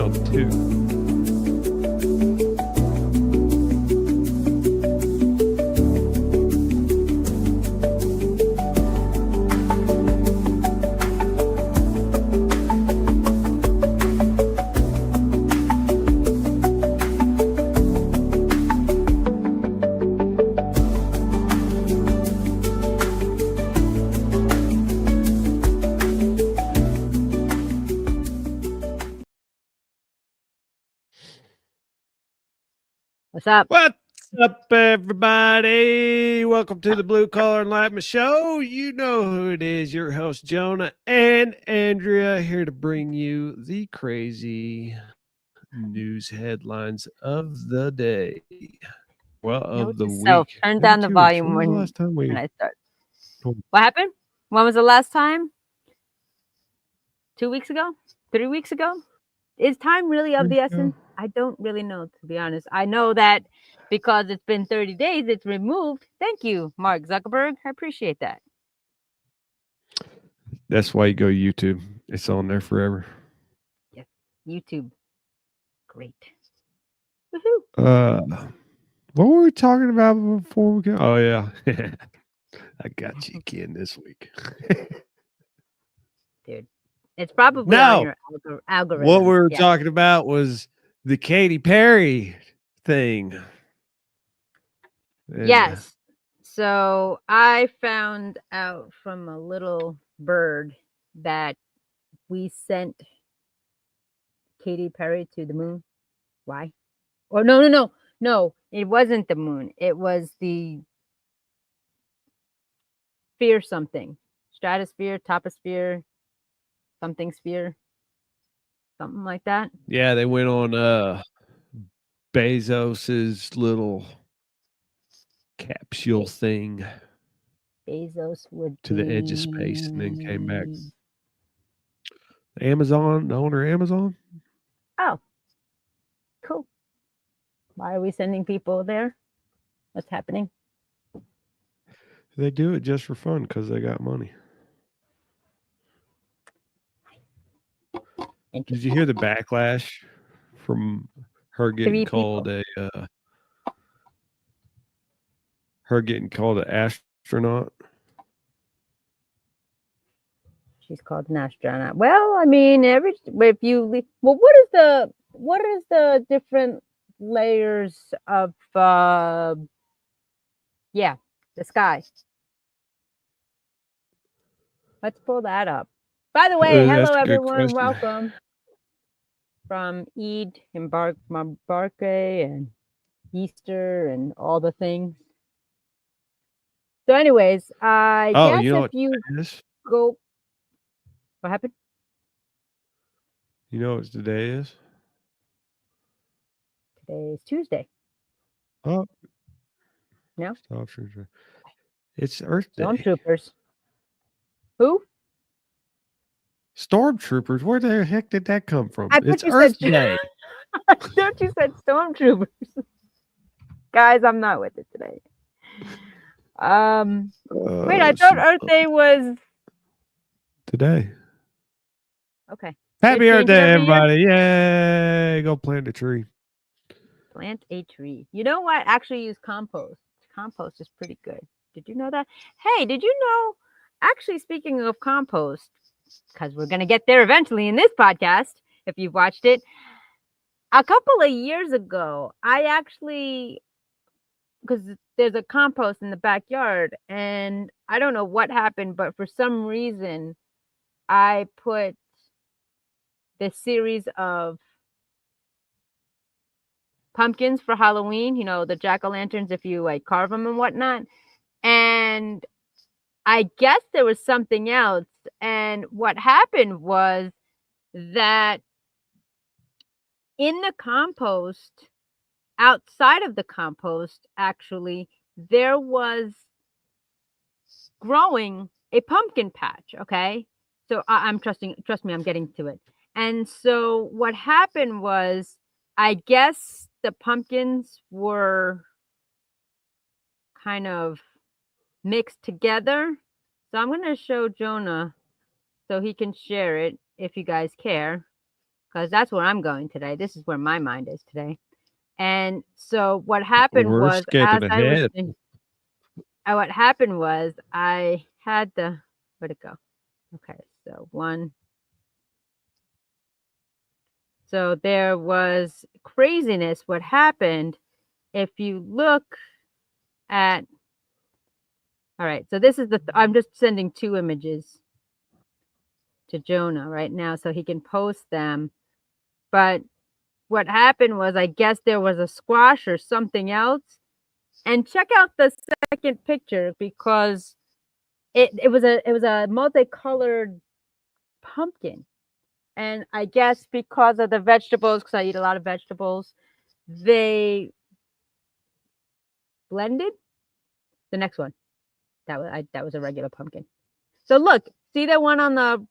yourself too. What's up? What's up, everybody? Welcome to the Blue Collar Enlightenment Show. You know who it is. Your host, Jonah and Andrea, here to bring you the crazy news headlines of the day. Well, Note of the to self, week. turn Maybe down the 2 weeks. volume When was the when last time we... I start. What happened? When was the last time? 2 weeks ago? 3 weeks ago? Is time really of the essence? I don't really know, to be honest. I know that because it's been 30 days, it's removed. Thank you, Mark Zuckerberg. I appreciate that. That's why you go YouTube. It's on there forever. Yes, YouTube. Great. Woohoo. What were we talking about before we go? Oh, yeah. I got you again this week. Dude, it's probably on your algorithm. What we were talking about was the Katy Perry thing. Yes. So I found out from a little bird that we sent Katy Perry to the moon. Why? Or no, it wasn't the moon. It was the sphere something. Stratosphere, toposphere, something sphere. Something like that. Yeah, they went on Bezos's little capsule thing. Bezos would to the edge of space and then came back. Amazon, the owner of Amazon. Oh, cool. Why are we sending people there? What's happening? They do it just for fun because they got money. Did you hear the backlash from her getting called an astronaut? She's called an astronaut. Well, I mean, what is the different layers of the sky? Let's pull that up. By the way, hello everyone, welcome from Eid and Barke and Easter and all the things. So, anyways, I guess if you go. What happened? You know what today is? Today is Tuesday. Oh. No? It's Earth Day. Stormtroopers. Who? Stormtroopers? Where the heck did that come from? It's Earth Day. I thought you said stormtroopers. Guys, I'm not with it today. Wait, I thought Earth Day was today. Okay. Happy Earth Day, everybody. Yay. Go plant a tree. Plant a tree. You know what? Actually use compost. Compost is pretty good. Did you know that? Hey, did you know? Actually, speaking of compost, because we're going to get there eventually in this podcast, if you've watched it, a couple of years ago, I actually, because there's a compost in the backyard, and I don't know what happened, but for some reason, I put this series of pumpkins for Halloween, you know, the jack-o'-lanterns, if you like carve them and whatnot. And I guess there was something else. And what happened was that in the compost, outside of the compost, actually, there was growing a pumpkin patch. Okay. So trust me, I'm getting to it. And so what happened was, I guess the pumpkins were kind of mixed together. So I'm going to show Jonah so he can share it if you guys care. because that's where I'm going today. This is where my mind is today. And so what happened We're was, skipping as I was, ahead. what happened was, I had the, where'd it go? Okay, so one. So there was craziness. What happened, if you look at, all right, so this is I'm just sending 2 images to Jonah right now so he can post them. But what happened was, I guess there was a squash or something else. And check out the second picture, because it was a multicolored pumpkin. And I guess because of the vegetables, because I eat a lot of vegetables, they blended. The next one, that was a regular pumpkin. So look, see the one on the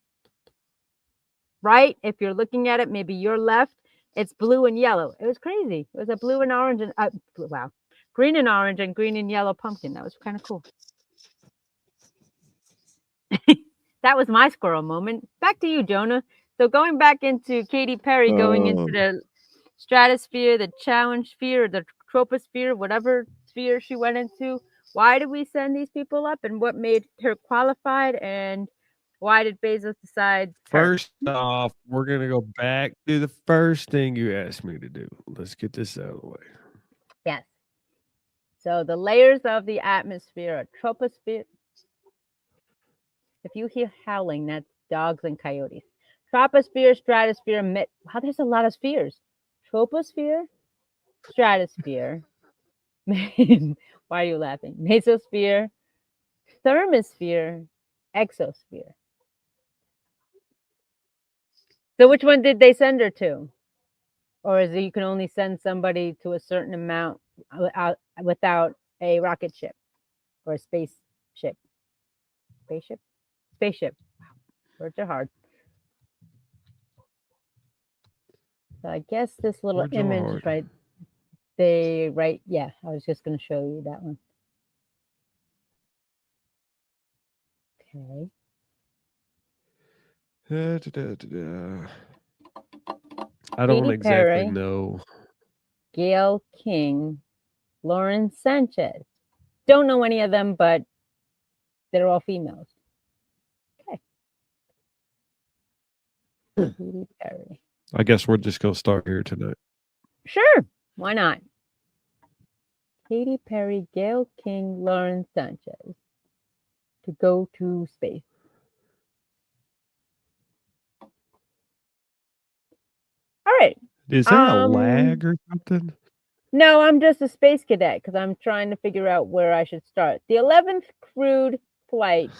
right? If you're looking at it, maybe your left, it's blue and yellow. It was crazy. It was a blue and orange and wow, green and orange and green and yellow pumpkin. That was kind of cool. That was my squirrel moment. Back to you, Jonah. So going back into Katy Perry, going into Oh, the stratosphere, the challenge sphere, the troposphere, whatever sphere she went into. Why did we send these people up, and what made her qualified, and why did Bezos decide her? first off, we're gonna go back to the first thing you asked me to do. Let's get this out of the way. Yes. So the layers of the atmosphere are troposphere. If you hear howling, that's dogs and coyotes. Troposphere, stratosphere, wow, there's a lot of spheres. Troposphere, stratosphere. Why are you laughing? Mesosphere, thermosphere, exosphere. So which one did they send her to? Or is it you can only send somebody to a certain amount without a rocket ship or a spaceship? Spaceship? Spaceship. Wow, words are hard. So I guess this little Words are image hard. right, yeah, I was just going to show you that one. Okay. I don't Katy exactly Perry, know. Gail King, Lauren Sanchez. Don't know any of them, but they're all females. Okay. Katy Perry. I guess we're just gonna start here tonight. Sure. Why not? Katy Perry, Gail King, Lauren Sanchez. To go to space. All right. Is there a lag or something? No, I'm just a space cadet because I'm trying to figure out where I should start. The 11th crewed flight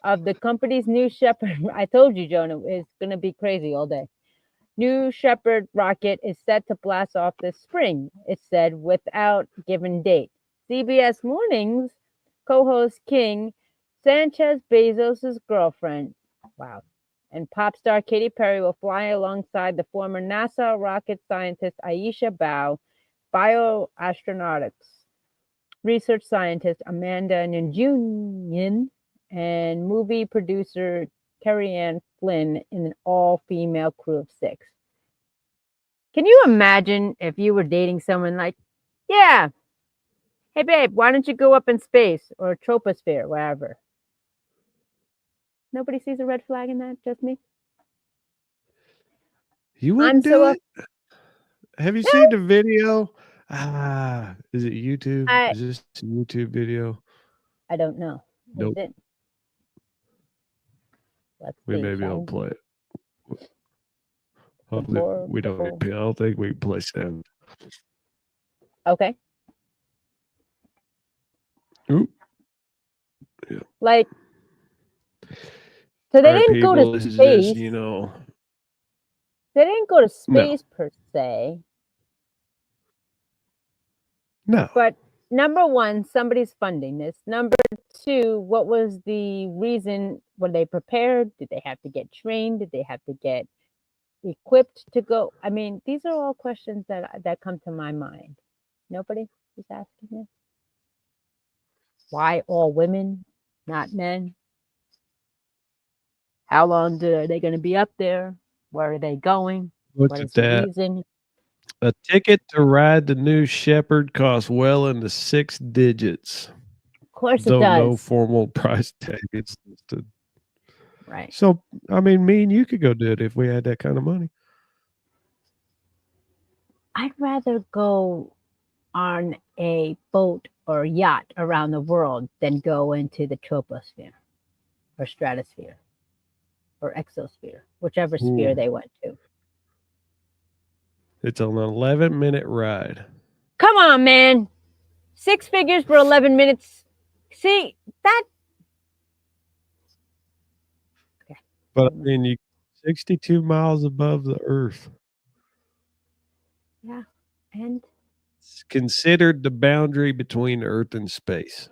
of the company's New Shepard. I told you, Jonah, it's going to be crazy all day. New Shepard rocket is set to blast off this spring, it said, without given date. CBS Mornings co-host King, Sanchez Bezos' girlfriend, wow, and pop star Katy Perry will fly alongside the former NASA rocket scientist Aisha Bao, bioastronautics research scientist Amanda Njunian, and movie producer Carrie Ann Flynn in an all-female crew of 6. Can you imagine if you were dating someone like, yeah, hey babe, why don't you go up in space or troposphere, wherever? Nobody sees a red flag in that, just me. You I'm wouldn't do so it? Have you no, seen the video? Is it YouTube? I Is this a YouTube video? I don't know. Is Nope. it? Let's We see, may be shall able to we? play it. Hopefully, we don't need. Deplorable. I don't think we can play sound. Okay. Oop. Yeah. Like, so All they right, didn't go to people. This is just space. They didn't go to no, space per se. no. But number one, somebody's funding this. Number two, what was the reason? Were they prepared? Did they have to get trained? Did they have to get equipped to go? I mean, these are all questions that come to my mind. Nobody is asking this. Why all women, not men? How long are they going to be up there? Where are they going? Look What at is the that. reason? A ticket to ride the new Shepherd costs well into 6 digits, Of course it though no does. formal price tag is listed. Right. So, I mean, me and you could go do it if we had that kind of money. I'd rather go on a boat or yacht around the world than go into the troposphere or stratosphere or exosphere, whichever sphere Ooh, they went to. it's an 11-minute ride. Come on, man. 6 figures for 11 minutes. See, that. Okay. But I mean, you 62 miles above the Earth. Yeah. And It's considered the boundary between Earth and space.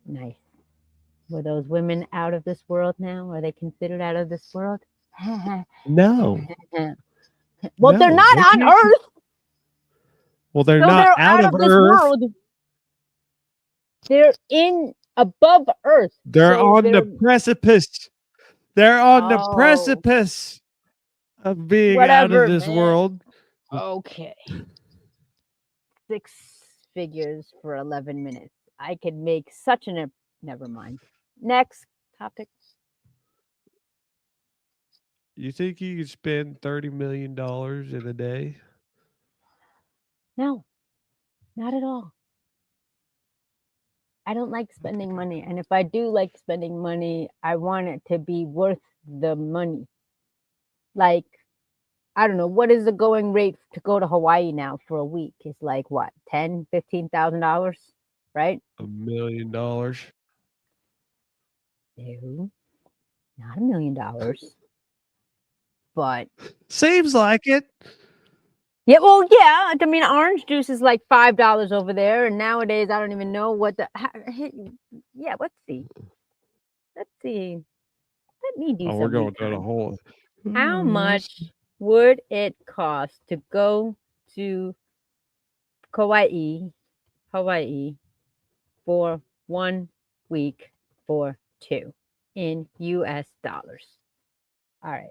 nice. Were those women out of this world now? Are they considered out of this world? No, Well, they're no, not they on can't. Earth. Well, they're So not they're out out of of this Earth. world. They're in above Earth. They're So on the they're precipice. They're on the oh precipice of being out of whatever, this man. world. Okay. 6 figures for 11 minutes. I could make such an never mind. Next topic. You think you could spend $30 million in a day? No, not at all. I don't like spending money. And if I do like spending money, I want it to be worth the money. Like, I don't know, what is the going rate to go to Hawaii now for a week? It's like what, $10,000, $15,000, right? $1 million. No, not $1 million. But Seems like it. yeah, well, yeah. I mean, orange juice is like $5 over there, and nowadays I don't even know what the. Yeah, let's see. Let's see. Let me do Oh, we're some going down a recon. hole. How Oh, much would it cost to go to Hawaii for 1 week for 2 in US dollars? All right.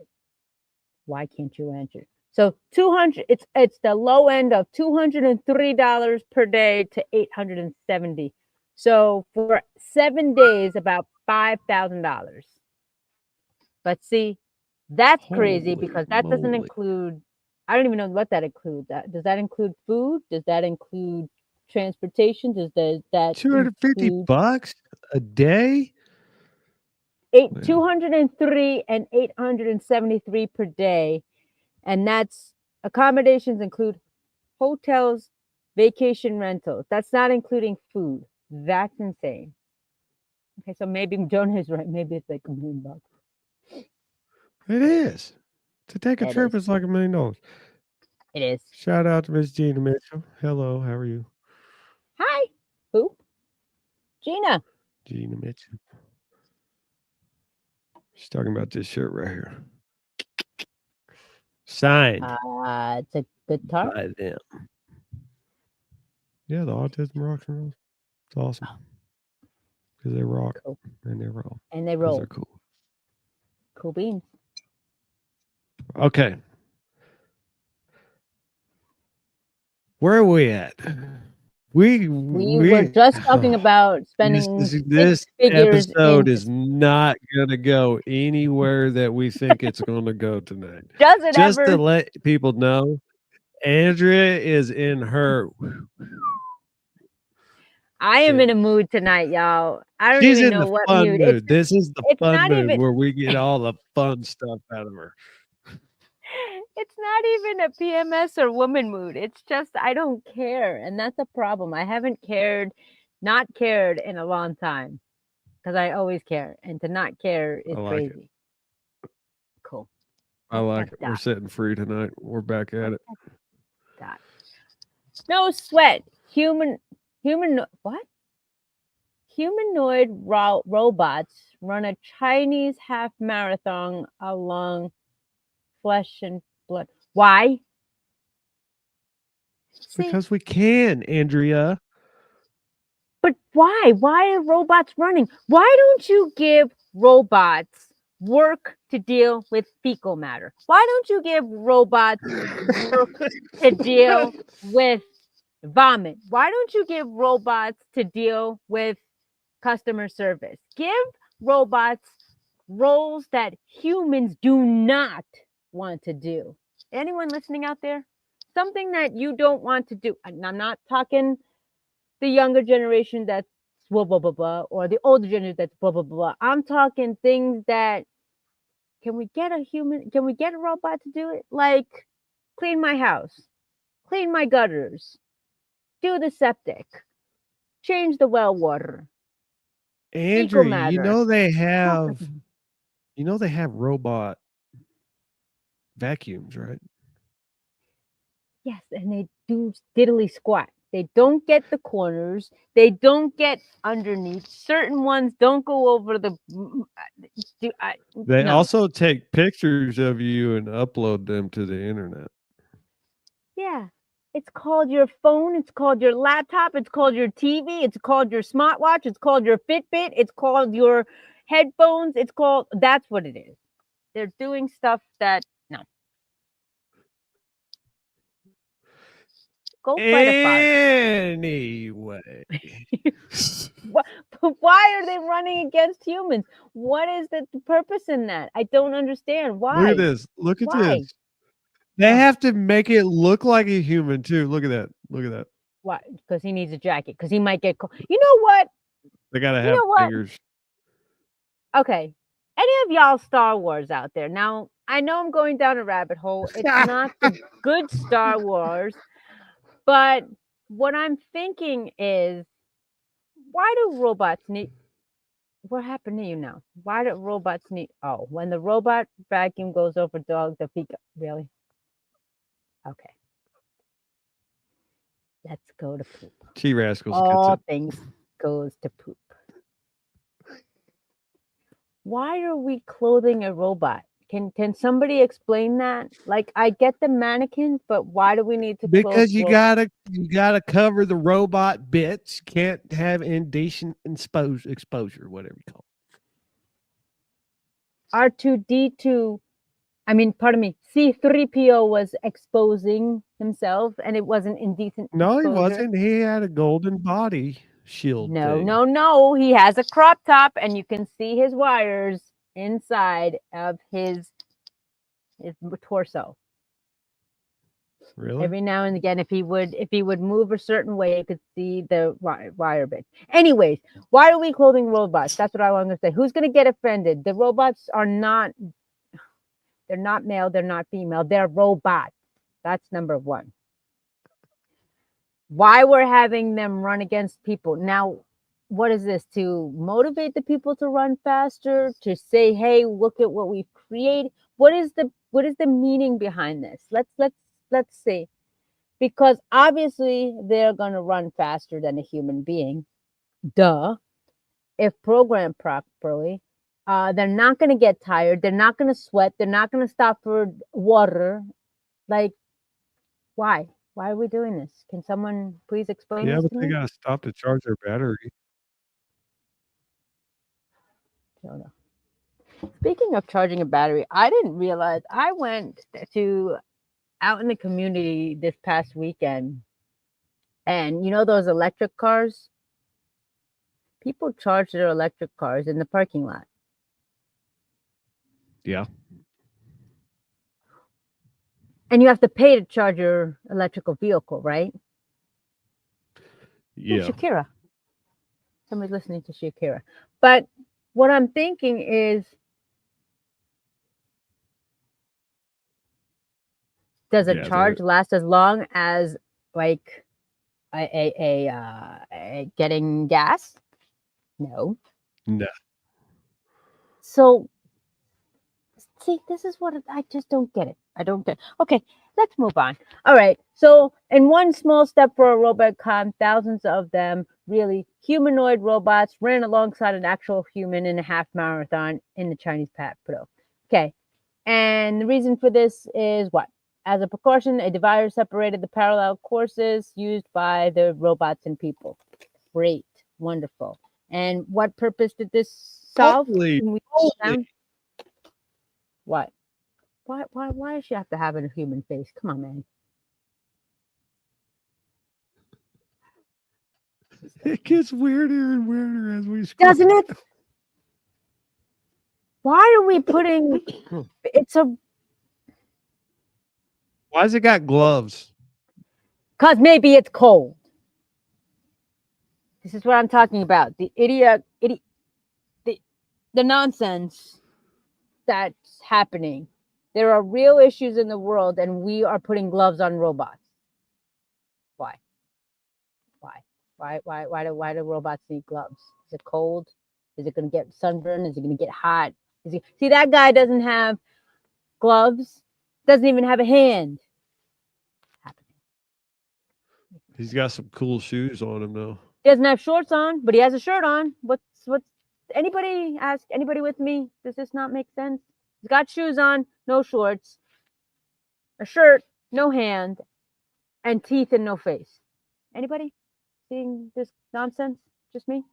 Why can't you answer? So 200 it's the low end of $203 per day to 870. So for 7 days about $5,000. But see, that's crazy holy because that doesn't moly. include I don't even know what that includes. Does that include food? Does that include transportation? Does that 250 include bucks a day? Well, 203 and 873 per day? And that's accommodations include hotels, vacation rentals. That's not including food. That's insane. Okay, so maybe Jonah is right. Maybe it's like $1 million. it is. To take a It trip is. is like $1 million. It is. Shout out to Miss Gina Mitchell. Hello, how are you? Hi. Who? Gina. Gina Mitchell. She's talking about this shirt right here. Signed It's a guitar. by them. Yeah, the Autism Rocks and Rolls. It's awesome. Because they rock Cool. and they roll. And they Because roll. they're cool. Cool beans. Okay. Where are we at? We were just talking about spending 6 this figures episode in. is not gonna go anywhere that we think it's gonna go tonight. Does it Just to ever? let people know, Andrea is in her. I am in a mood tonight, y'all. I don't She's even in know the what fun mood. mood. This is the It's fun not mood even where we get all the fun stuff out of her. it's not even a PMS or woman mood. It's just I don't care, and that's a problem. I haven't not cared in a long time because I always care, and to not care is I like crazy. it. Cool. I like it. We're setting free tonight. We're back at it. Dot. No sweat. What? Humanoid robots run a Chinese half marathon along flesh and blood. Why? See, Because we can, Andrea. but why? Why are robots running? Why don't you give robots work to deal with fecal matter? Why don't you give robots work to deal with vomit? Why don't you give robots to deal with customer service? Give robots roles that humans do not want to do. Anyone listening out there? Something that you don't want to do. And I'm not talking the younger generation that's blah blah blah blah, or the older generation that's blah blah blah. I'm talking things that can we get a human? Can we get a robot to do it? Like clean my house, clean my gutters, do the septic, change the well water, fecal Andrea, matter. they have robot vacuums, right? Yes, and they do diddly squat. They don't get the corners. They don't get underneath. Certain ones don't go over the. They No. also take pictures of you and upload them to the internet. Yeah. It's called your phone. It's called your laptop. It's called your TV. It's called your smartwatch. It's called your Fitbit. It's called your headphones. That's what it is. They're doing stuff that, no. Go fight a fire. Anyway. Why are they running against humans? What is the purpose in that? I don't understand. Why? Look at this. Look at Why? this. They have to make it look like a human too. Look at that. Look at that. Why? Because he needs a jacket. Because he might get cold. You know what? They gotta have fingers. Okay. Any of y'all Star Wars out there? Now, I know I'm going down a rabbit hole. It's not the good Star Wars. But what I'm thinking is, why do robots need... What happened to you now? Why do robots need... Oh, when the robot vacuum goes over dog, the fecal... Really? Okay. Let's go to poop. T-Rascals. All things goes to poop. Why are we clothing a robot? Can somebody explain that? Like, I get the mannequin, but why do we need to clothe Because you gotta cover the robot bits. Can't have indecent exposure, whatever you call it. R2D2, I mean, pardon me, C3PO was exposing himself, and it wasn't indecent No, exposure. he wasn't. He had a golden body shield thing. No. He has a crop top, and you can see his wires inside of his torso. Really? Every now and again, if he would move a certain way, you could see the wire bit. Anyways, why are we clothing robots? That's what I want to say. Who's going to get offended? The robots are not... They're not male. They're not female. They're robots. That's number one. Why we're having them run against people. Now, what is this? To motivate the people to run faster? To say, hey, look at what we've created? What is the meaning behind this? Let's see. Because obviously they're going to run faster than a human being. Duh. If programmed properly. They're not going to get tired. They're not going to sweat. They're not going to stop for water. Like, why? Why are we doing this? Can someone please explain this to but they me? gotta stop to charge their battery. Jonah. Speaking of charging a battery, I didn't realize I went to out in the community this past weekend, and you know those electric cars? People charge their electric cars in the parking lot. Yeah. And you have to pay to charge your electrical vehicle, right? Yeah. Shakira. Somebody's listening to Shakira. But what I'm thinking is, does a charge last as long as like a getting gas? No. So, see, this is what I just don't get it. I don't get. Okay, let's move on. All right. So, in one small step for a robot con, thousands of them, really humanoid robots, ran alongside an actual human in a half marathon in the Chinese capital. Okay. And the reason for this is what? As a precaution, a divider separated the parallel courses used by the robots and people. Great. Wonderful. And what purpose did this solve? Holy. What? Why does she have to have a human face? Come on, man. It gets weirder and weirder as we scroll. Doesn't it? Why are we putting? It's a Why's it got gloves? because maybe it's cold. This is what I'm talking about. The the nonsense that's happening. There are real issues in the world, and we are putting gloves on robots. Why? Why do robots need gloves? Is it cold? Is it going to get sunburned? Is it going to get hot? See, that guy doesn't have gloves. Doesn't even have a hand. He's got some cool shoes on him though. He doesn't have shorts on, but he has a shirt on. What's anybody ask anybody with me? Does this not make sense? He's got shoes on, no shorts, a shirt, no hand, and teeth and no face. Anybody seeing this nonsense? Just me?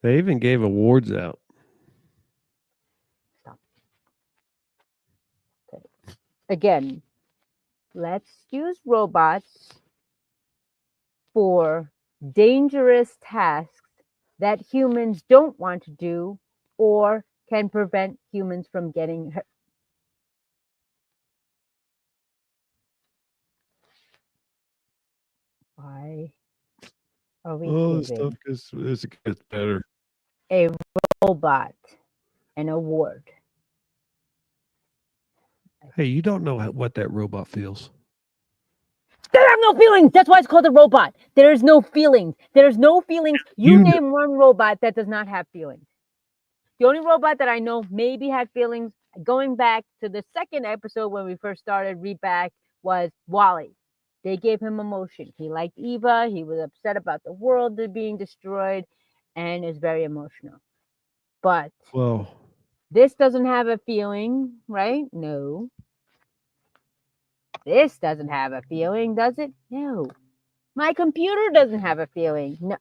They even gave awards out. Stop. Okay. Again, let's use robots for dangerous tasks that humans don't want to do or can prevent humans from getting hurt. Why are we This stuff gets better. a robot an award? Hey, you don't know what that robot feels. They have no feelings. That's why it's called a robot. There's no feelings. There's no feelings. You name one robot that does not have feelings. The only robot that I know maybe had feelings, going back to the second episode when we first started, read back, was Wally. They gave him emotion. He liked Eva. He was upset about the world being destroyed and is very emotional. But this doesn't have a feeling, right? No. This doesn't have a feeling, does it? No. My computer doesn't have a feeling. No.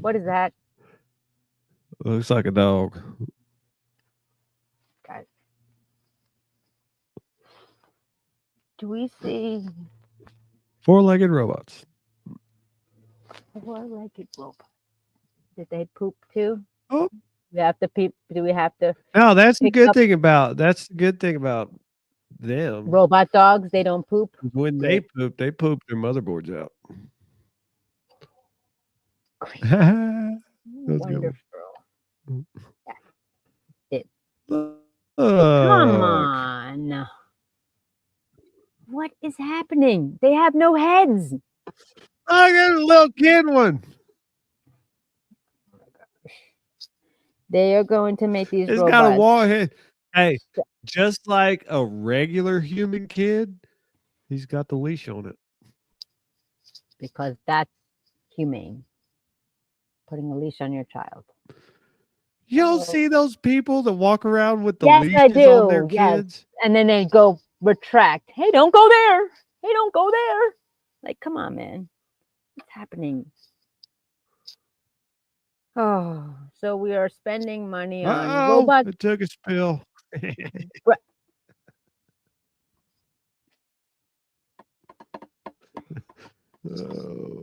What is that? Looks like a dog. Guys. Do we see four-legged robots? Four-legged robots. Did they poop too? Oh. We have to peep. Do we have to? No, that's the good thing about them. Robot dogs, they don't poop. When they poop their motherboards out. Wonderful. It. Come on. What is happening? They have no heads. I got a little kid one. They are going to make these robots. Got a wall head. Hey, just like a regular human kid, he's got the leash on it. Because that's humane. Putting a leash on your child. You don't see those people that walk around with the leashes on their kids? And then they go retract. Hey, don't go there. Hey, don't go there. Like, come on, man. What's happening? Oh, so we are spending money on robots. It took a spill.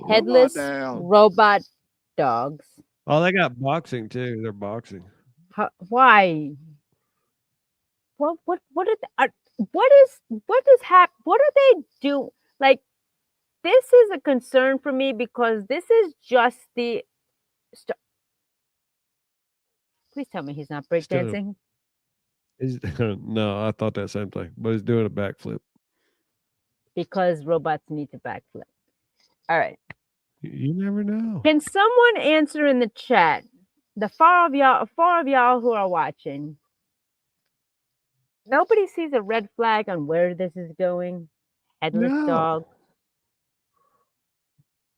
Headless robot dogs. Oh, they got boxing too. They're boxing. Why? What are they do? Like, this is a concern for me because this is just the. Please tell me he's not breakdancing. No, I thought that same thing, but he's doing a backflip. Because robots need to backflip. All right. You never know. Can someone answer in the chat? The four of y'all who are watching. Nobody sees a red flag on where this is going. Headless dog.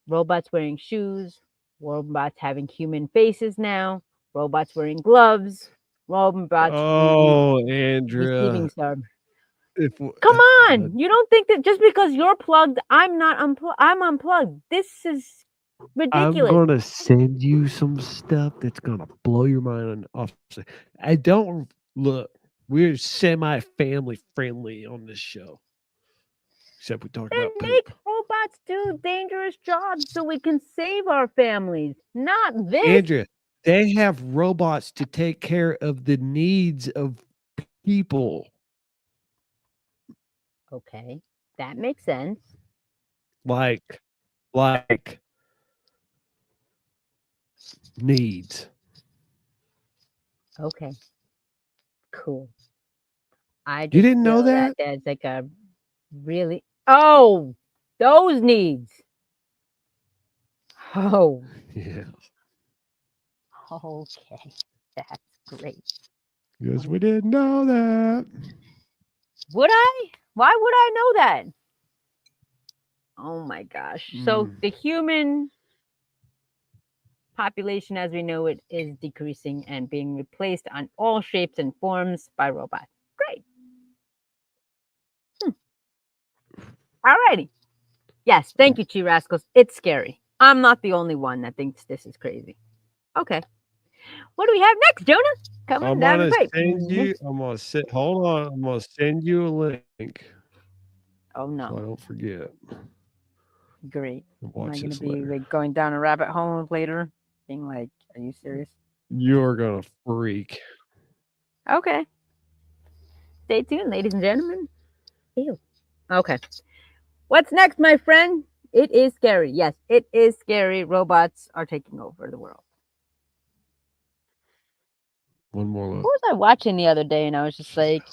Robots wearing shoes. Robots having human faces now. Robots wearing gloves. Robots. Andrea. Receiving some. Come on. You don't think that just because you're plugged, I'm not unplugged. I'm unplugged. This is I'm Ridiculous. gonna send you some stuff that's gonna blow your mind. On off. I don't look. We're semi-family friendly on this show, except we talk Then about make poop. robots do dangerous jobs so we can save our families. Not this. Andrea, they have robots to take care of the needs of people, Okay, that makes sense. like needs. Okay, cool. I You just didn't know feel that that? there's like a really oh those needs. Oh, Yeah, okay, that's great. because we didn't know that. Would I? Why would I know that? Oh my gosh. So Mm. the human population as we know it is decreasing and being replaced on all shapes and forms by robots. Great. Alrighty. Yes, thank you, Chi Rascals. It's scary. I'm not the only one that thinks this is crazy. Okay. What do we have next, Jonah? Coming I'm down the gonna pipe. send you. I'm gonna sit. Hold on. I'm gonna send you a link Oh so I no. don't forget. Great. Am I Watch gonna this be later. like going down a rabbit hole later? Being like, are you serious? You're gonna freak. Okay. Stay tuned, ladies and gentlemen. Ew. Okay. What's next, my friend? It is scary. Yes, it is scary. Robots are taking over the world. One more What look. was I watching the other day? And I was just like,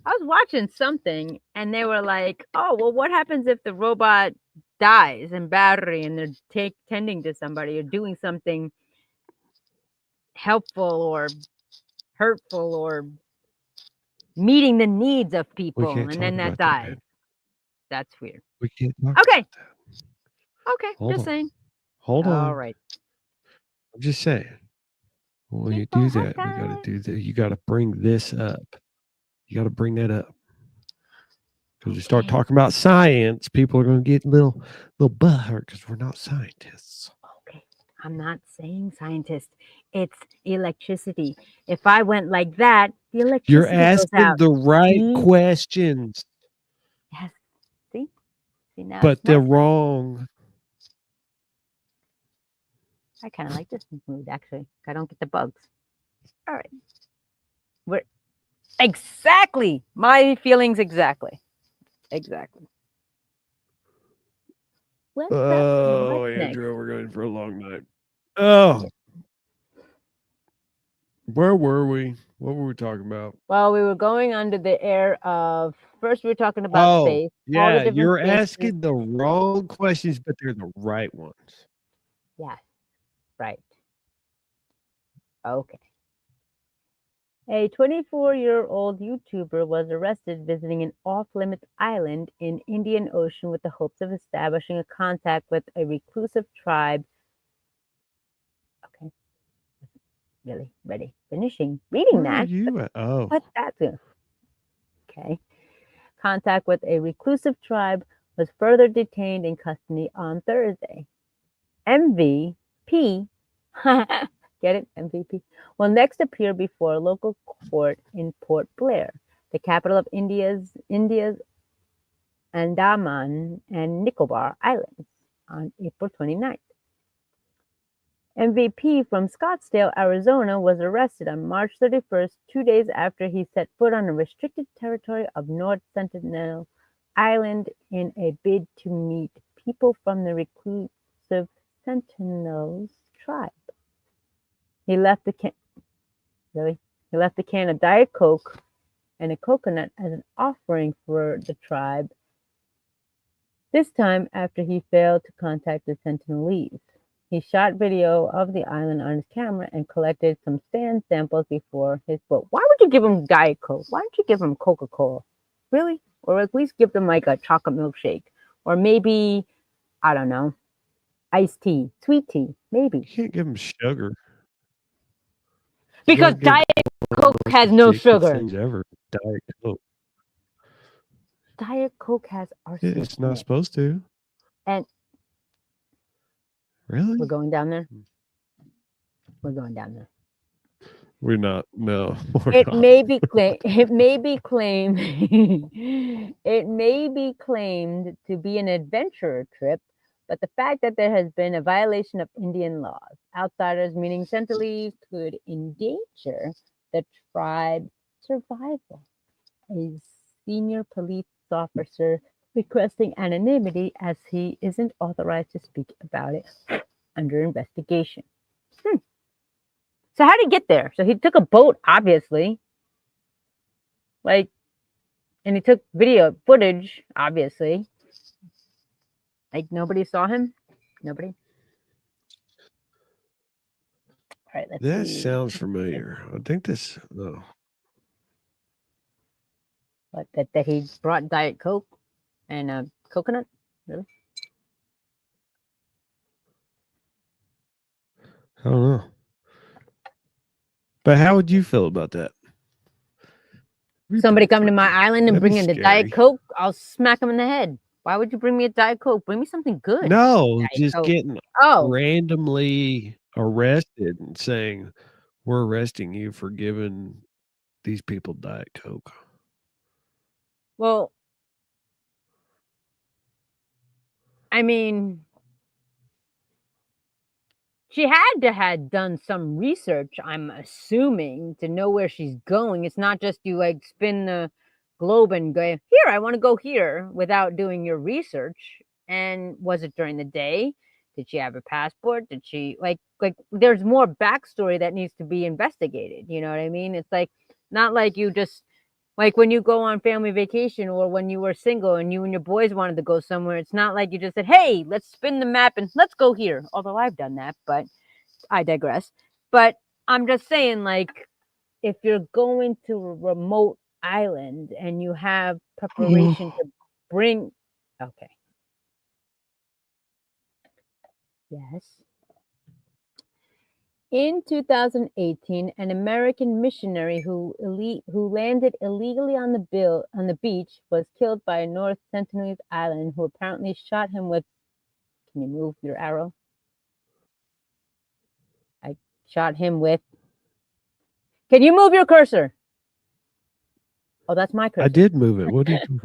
I was watching something, and they were like, "Oh, well, what happens if the robot dies in battery and they're tending to somebody or doing something helpful or hurtful or meeting the needs of We people, can't and talk then that about that, dies." man. That's weird. We can't talk Okay, about that. okay, Hold just on. saying. Hold All on. right, I'm just saying. When you people do have that, we got to time. do that. You got to bring this up. You got to bring that up because we start Okay, talking about science. People are going to get little butthurt because we're not scientists. okay. I'm not saying scientist. It's electricity. If I went like that, the You're electricity goes asking out. the right See? questions, Yes. See? See, now it's but they're not. wrong. I kind of like this mood, actually. I don't get the bugs. All right. We're exactly my feelings. Exactly. Exactly. What's Oh, next? Andrew, we're going for a long night. Oh, where were we? What were we talking about? Well, we were going under the air of first we were talking about Oh, space, all the yeah, different you're spaces. asking the wrong questions, but they're the right ones. Yes, right. Okay. A 24-year-old YouTuber was arrested visiting an off-limits island in Indian Ocean with the hopes of establishing a contact with a reclusive tribe. Okay, really ready. Finishing reading Where are that. you at? Oh, What that's okay. Contact with a reclusive tribe was further detained in custody on Thursday. MVP, get it? MVP, will next appear before a local court in Port Blair, the capital of India's Andaman and Nicobar Islands, on April 29th. MVP from Scottsdale, Arizona, was arrested on March 31st, 2 days after he set foot on the restricted territory of North Sentinel Island in a bid to meet people from the reclusive Sentinels tribe. He left the can really he left a can of Diet Coke and a coconut as an offering for the tribe. This time after he failed to contact the Sentinelese. He shot video of the island on his camera and collected some sand samples before his boat. Why would you give him Diet Coke? Why don't you give him Coca-Cola? Really? Or at least give them like a chocolate milkshake. Or maybe, I don't know, iced tea, sweet tea, maybe. you can't give them sugar. You Because don't give Diet one of Coke the most has no addictive sugar. things ever. Diet Coke. Diet Coke has arsenic It's in not it. supposed to. And Really? We're going down there. We're going down there. We're not. No, we're It not. may be claimed. It may be claimed. It may be claimed to be an adventurer trip, but the fact that there has been a violation of Indian laws, outsiders meaning Sentinelese, could endanger the tribe's survival. A senior police officer requesting anonymity as he isn't authorized to speak about it under investigation. So how did he get there? So he took a boat, obviously. Like, and he took video footage, obviously. Like, nobody saw him? Nobody? All right, let's That see. sounds familiar. I think this. No. What, that he brought Diet Coke and coconut? Really? I don't know. But how would you feel about that? Be Somebody pretty come to my freaky. island and That'd be bring in the scary. Diet Coke, I'll smack him in the head. Why would you bring me a Diet Coke? Bring me something good. No, Diet just Coke. getting Oh, randomly arrested and saying, "We're arresting you for giving these people Diet Coke." well, I mean, she had to have done some research, I'm assuming, to know where she's going. It's not just you like spin the globe and go, here, I want to go here without doing your research. And was it during the day? Did she have a passport? Did she like there's more backstory that needs to be investigated. You know what I mean? It's like not like you just like when you go on family vacation or when you were single and you and your boys wanted to go somewhere, it's not like you just said, hey, let's spin the map and let's go here. Although I've done that, but I digress. But I'm just saying, like, if you're going to a remote island and you have preparation to bring. Okay. Yes. In 2018, an American missionary who landed illegally on the beach was killed by a North Sentinelese island who apparently shot him with. Can you move your arrow? I shot him with. Can you move your cursor? Oh, that's my cursor. I did move it. What did you?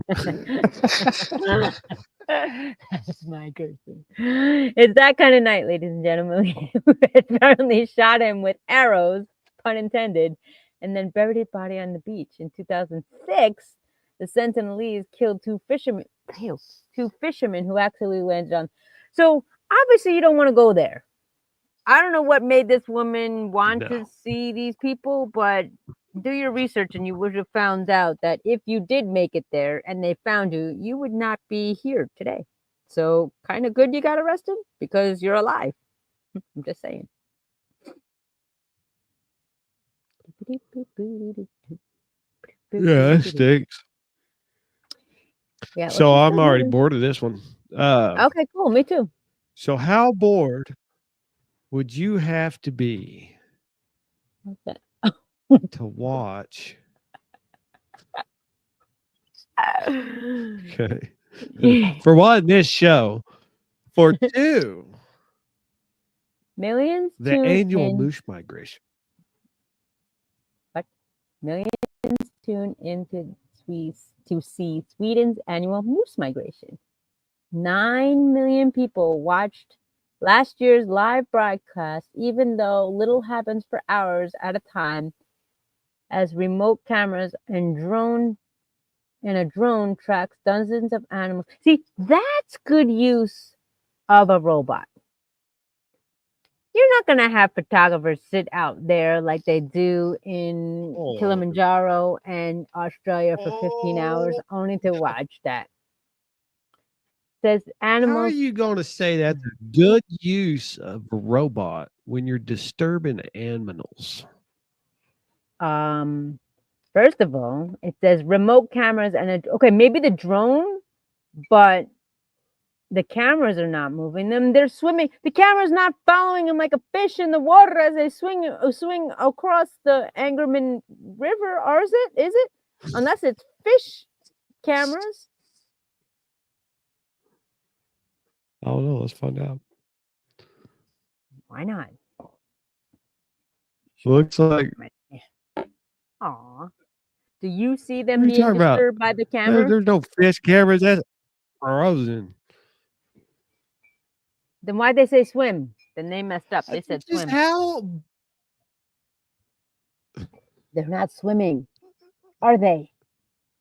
That's my cursor. It's that kind of night, ladies and gentlemen. Who apparently shot him with arrows, pun intended, and then buried his body on the beach. In 2006, the Sentinelese killed two fishermen who actually landed on. So obviously, you don't want to go there. I don't know what made this woman want to No. see these people, but do your research and you would have found out that if you did make it there and they found you, you would not be here today. So kind of good you got arrested because you're alive. I'm just saying. Yeah, that stinks. Yeah. So I'm already bored of this one. Okay, cool. Me too. So how bored would you have to be What's that? to watch? Okay. For one, this show. For two, Millions the annual moose migration. What? Millions tune in to see Sweden's annual moose migration. 9 million people watched last year's live broadcast, even though little happens for hours at a time, as remote cameras and a drone tracks dozens of animals. See, that's good use of a robot. You're not going to have photographers sit out there like they do in Kilimanjaro and Australia for 15 hours only to watch that. Says animals. How are you going to say that's a good use of a robot when you're disturbing animals? First of all, it says remote cameras and okay, maybe the drone, but the cameras are not moving them. They're swimming. The camera's not following them like a fish in the water as they swing across the Angerman River, or is it? Is it? Unless it's fish cameras. I don't know. Let's find out. Why not? Looks like. Aw. Do you see What them are you being talking about? disturbed by the camera? There's no fish cameras. That's frozen. Then why'd they say swim? Then they messed up. They That's said just swim. how. They're not swimming, are they?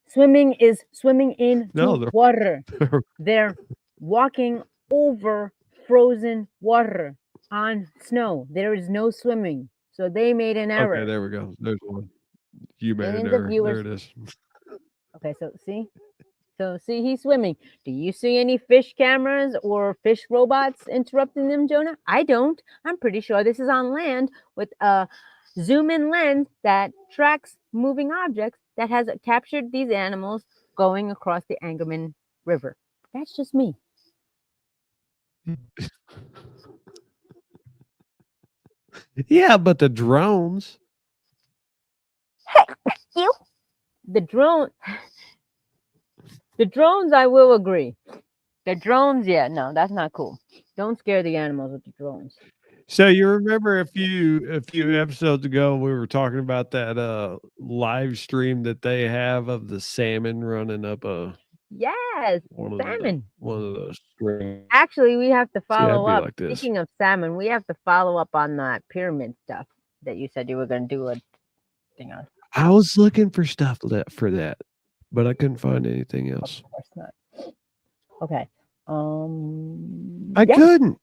Swimming is swimming into No, water. they're They're walking over frozen water on snow. There is no swimming. So they made an okay. error. There we go. There's one. You made an Millions of error. viewers. There it is. Okay, so see? So see, he's swimming. Do you see any fish cameras or fish robots interrupting them, Jonah? I don't. I'm pretty sure this is on land with a zoom in lens that tracks moving objects that has captured these animals going across the Angerman River. That's just me. Yeah, but the drones. You? The drones, I will agree. The drones, yeah, no, that's not cool. Don't scare the animals with the drones. So you remember a few episodes ago we were talking about that live stream that they have of the salmon running up Yes, one of salmon. those streams. Actually, we have to See, that'd follow be up. like this. Speaking of salmon, we have to follow up on that pyramid stuff that you said you were going to do a thing on. I was looking for stuff for that, but I couldn't find anything else. Of course not. Okay. I Yeah. couldn't.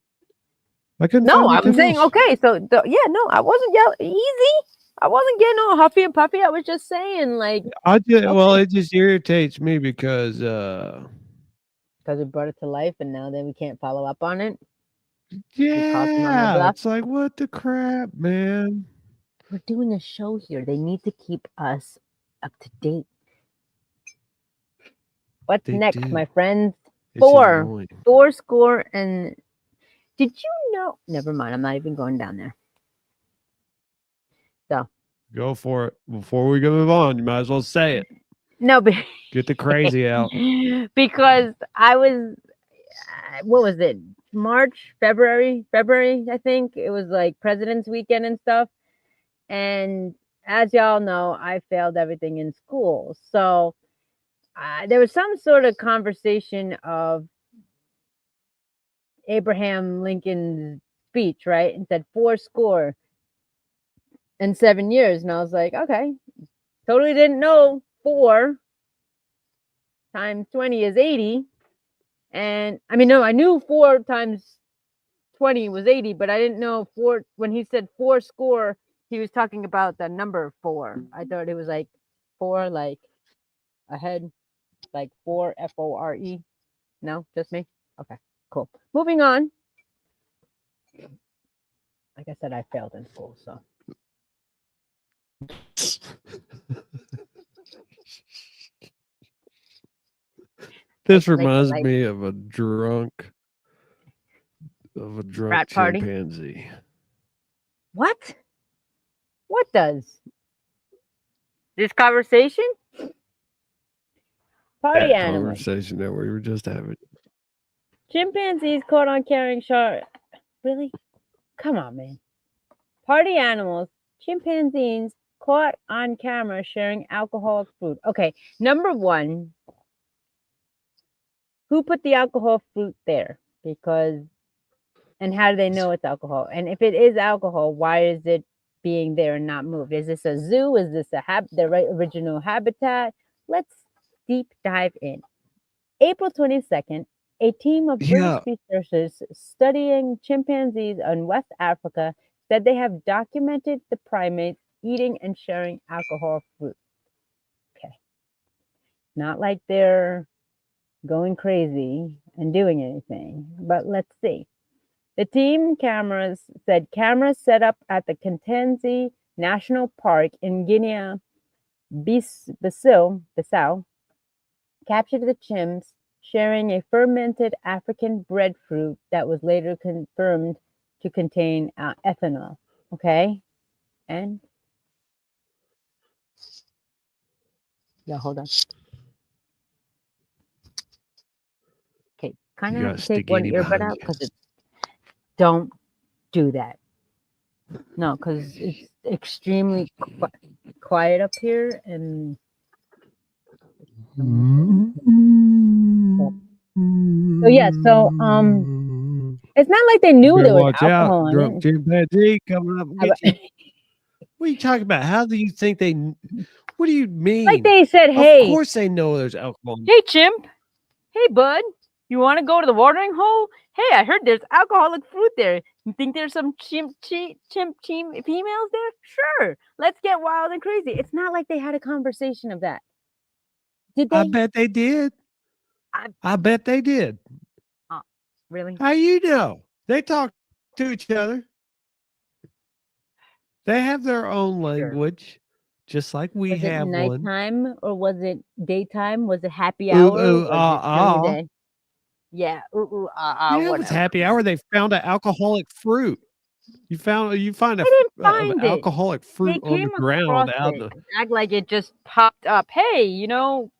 I couldn't No, find I'm anything saying else. okay. So yeah, no, I wasn't yelling easy. I wasn't getting all huffy and puffy. I was just saying like Well, okay. it just irritates me because Because we brought it to life and now then we can't follow up on it. We called them on their yeah, bluff. it's like what the crap, man. We're doing a show here. They need to keep us up to date. What's They next, do. my friends? It's Four annoying. score and did you know? Never mind. I'm not even going down there. So Go for it. Before we go move on, you might as well say it. no, but Get the crazy out. because I was, what was it? February, I think it was like President's Weekend and stuff. And as y'all know, I failed everything in school. So there was some sort of conversation of Abraham Lincoln's speech, right? And said 4 and 7 years. And I was like, okay, totally didn't know 4 times 20 is 80. And I mean, no, I knew 4 times 20 was 80, but I didn't know 4 when he said 4 score, he was talking about the number 4. I thought it was like 4, like ahead, like 4 FORE. No, just me. Okay, cool. Moving on. Like I said, I failed in school, so. This Like reminds light me of a drunk frat party. chimpanzee. What? What does? This conversation? Party That animals. conversation that we were just having. Chimpanzees caught on carrying shark. Really? Come on, man. Party animals. Chimpanzees caught on camera sharing alcoholic fruit. Okay, number one. Who put the alcohol fruit there? Because, and how do they know it's alcohol? And if it is alcohol, why is it being there and not moved? Is this a zoo? Is this the right original habitat? Let's deep dive in. April 22nd, a team of British researchers studying chimpanzees in West Africa said they have documented the primates eating and sharing alcohol fruit. Okay. Not like they're going crazy and doing anything, but let's see. The team said cameras set up at the Kentenzi National Park in Guinea-Bissau captured the chimps sharing a fermented African breadfruit that was later confirmed to contain ethanol. Okay, and yeah, hold on. Okay, kind of have to take one earbud out because it's don't do that. No, because it's extremely quiet up here, and so yeah. So it's not like they You knew better there was watch out, alcohol in drunk it. chimpanzee coming up and How get you. about- What are you talking about? How do you think they? What do you like mean? they said, Of "Hey, course they know there's alcohol. hey, chimp. Hey, bud. You want to go to the watering hole? Hey, I heard there's alcoholic fruit there. You think there's some chimp females there? Sure. Let's get wild and crazy." It's not like they had a conversation of that. Did I they? bet they did. I bet they did. Oh, really? How you know? They talk to each other. They have their own Sure. language, just like we Was it have one. nighttime or was it daytime? Was it happy Ooh, hour? ooh, Was it during the ah. day? Yeah. Yeah, it was Whatever. happy hour. They found an alcoholic fruit. You find They didn't of find it. alcoholic They fruit on the came ground across out it. the. Act like it just popped up. Hey,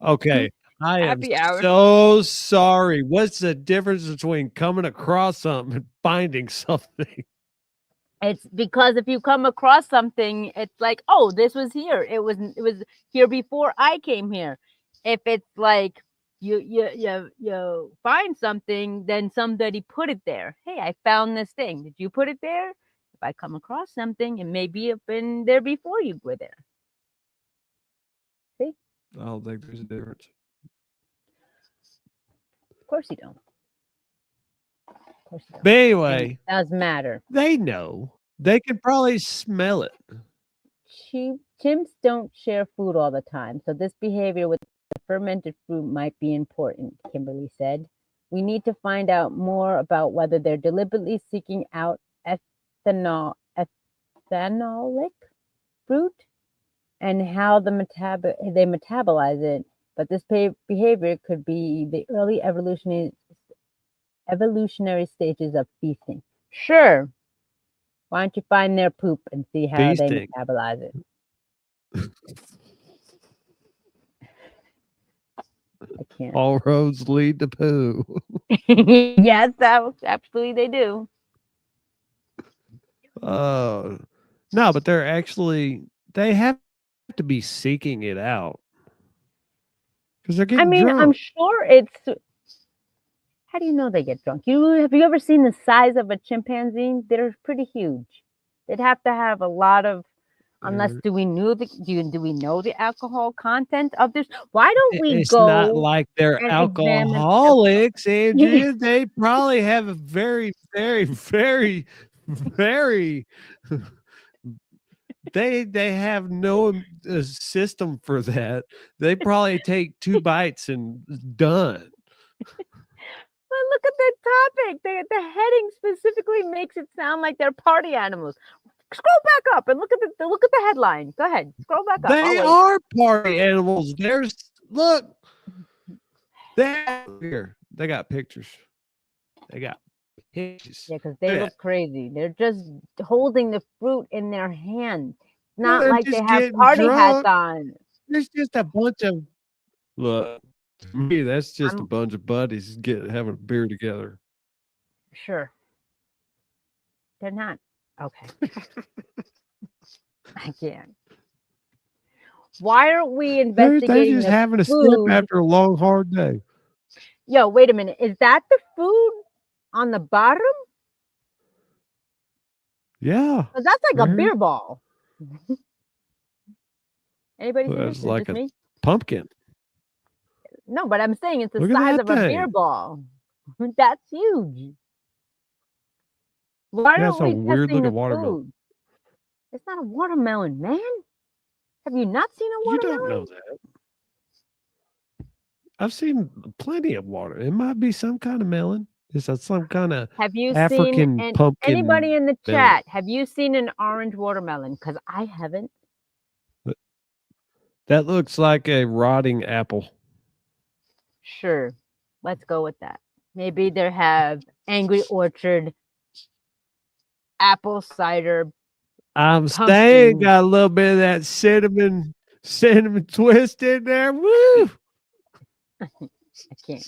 Okay, I am happy hour. so sorry. What's the difference between coming across something and finding something? It's because if you come across something, it's like, oh, this was here. It was here before I came here. If it's like you find something, then somebody put it there. Hey, I found this thing. Did you put it there? If I come across something, it may be up in there before you were there. See? I don't think there's a difference. Of course you don't. Of course you don't. But And anyway, it does matter. they know. They can probably smell it. Chimps don't share food all the time, so this behavior with the fermented fruit might be important, Kimberly said. We need to find out more about whether they're deliberately seeking out ethanolic fruit and how they metabolize it. But this behavior could be the early evolutionary stages of feasting. Sure. Why don't you find their poop and see how they Feasting. metabolize it? I can't. All roads lead to poo. Yes, absolutely they do. No, but they have to be seeking it out because they're I getting mean, I'm drunk. sure it's. How do you know they get drunk? Have you ever seen the size of a chimpanzee? They're pretty huge. They'd have to have a lot of. Unless do we know the alcohol content of this? Why don't we It's not go like they're and examine? alcoholics, Andrea. They probably have a very, very, very, very. They have no system for that. They probably take 2 bites and done. But look at the topic. The heading specifically makes it sound like they're party animals. Scroll back up and look at the headline. Go ahead, scroll back up. They are party animals. Look. Here. They got pictures. They got pictures. Yeah, because they look crazy. They're just holding the fruit in their hand. Well, Not they're like they just have getting party hats drunk. on. There's just a bunch of look. To me, that's just a I'm bunch of buddies having a beer together. sure. They're not. Okay. I can't. Why aren't we They're investigating just the having a sip food? after a long, hard day. Yo, wait a minute. Is that the food on the bottom? Yeah. Because that's like a Right. beer ball. Anybody see Well, this? it's Is like this a me? pumpkin. No, but I'm saying it's the Look at size that of a beer thing. ball. That's huge. Why That's aren't a we weird testing the looking watermelon. food? It's not a watermelon, man. Have you not seen a You don't watermelon? know that. I've seen plenty of water. It might be some kind of melon. Is that some kind of Have you seen African pumpkin? anybody in the melon? chat? Have you seen an orange watermelon? Because I haven't. That looks like a rotting apple. Sure, let's go with that. Maybe they have Angry Orchard apple cider. I'm Pumpkin. saying got a little bit of that cinnamon twist in there. Woo! I can't.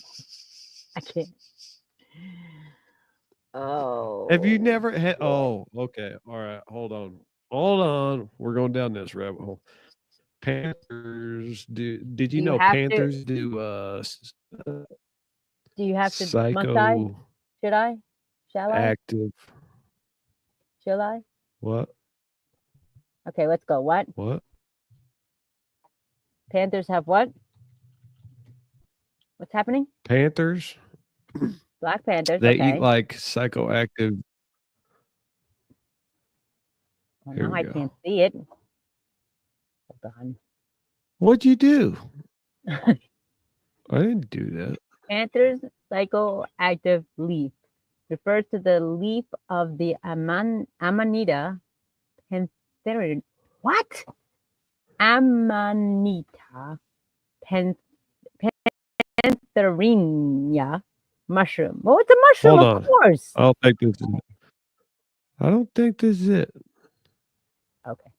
Oh. Have you never had? Oh, okay. All right. Hold on. Hold on. We're going down this rabbit hole. Panthers do. Did you Do you know have to? Panthers do Do you have to? Must I? psycho Should I? Shall I? active? Shall I? What? Okay, let's go. What? What? Panthers have what? What's happening? Panthers? Black Panthers. They eat Okay. like psychoactive. Well, Here now we I go. can't see it. Hold on. What'd you do? I didn't do that. Panthers psychoactive leaf refers to the leaf of the Amanita panthera. What? Amanita pantherinia mushroom. Oh, it's a mushroom, Hold of on. course. I don't think this is it. I don't think this is it. Okay.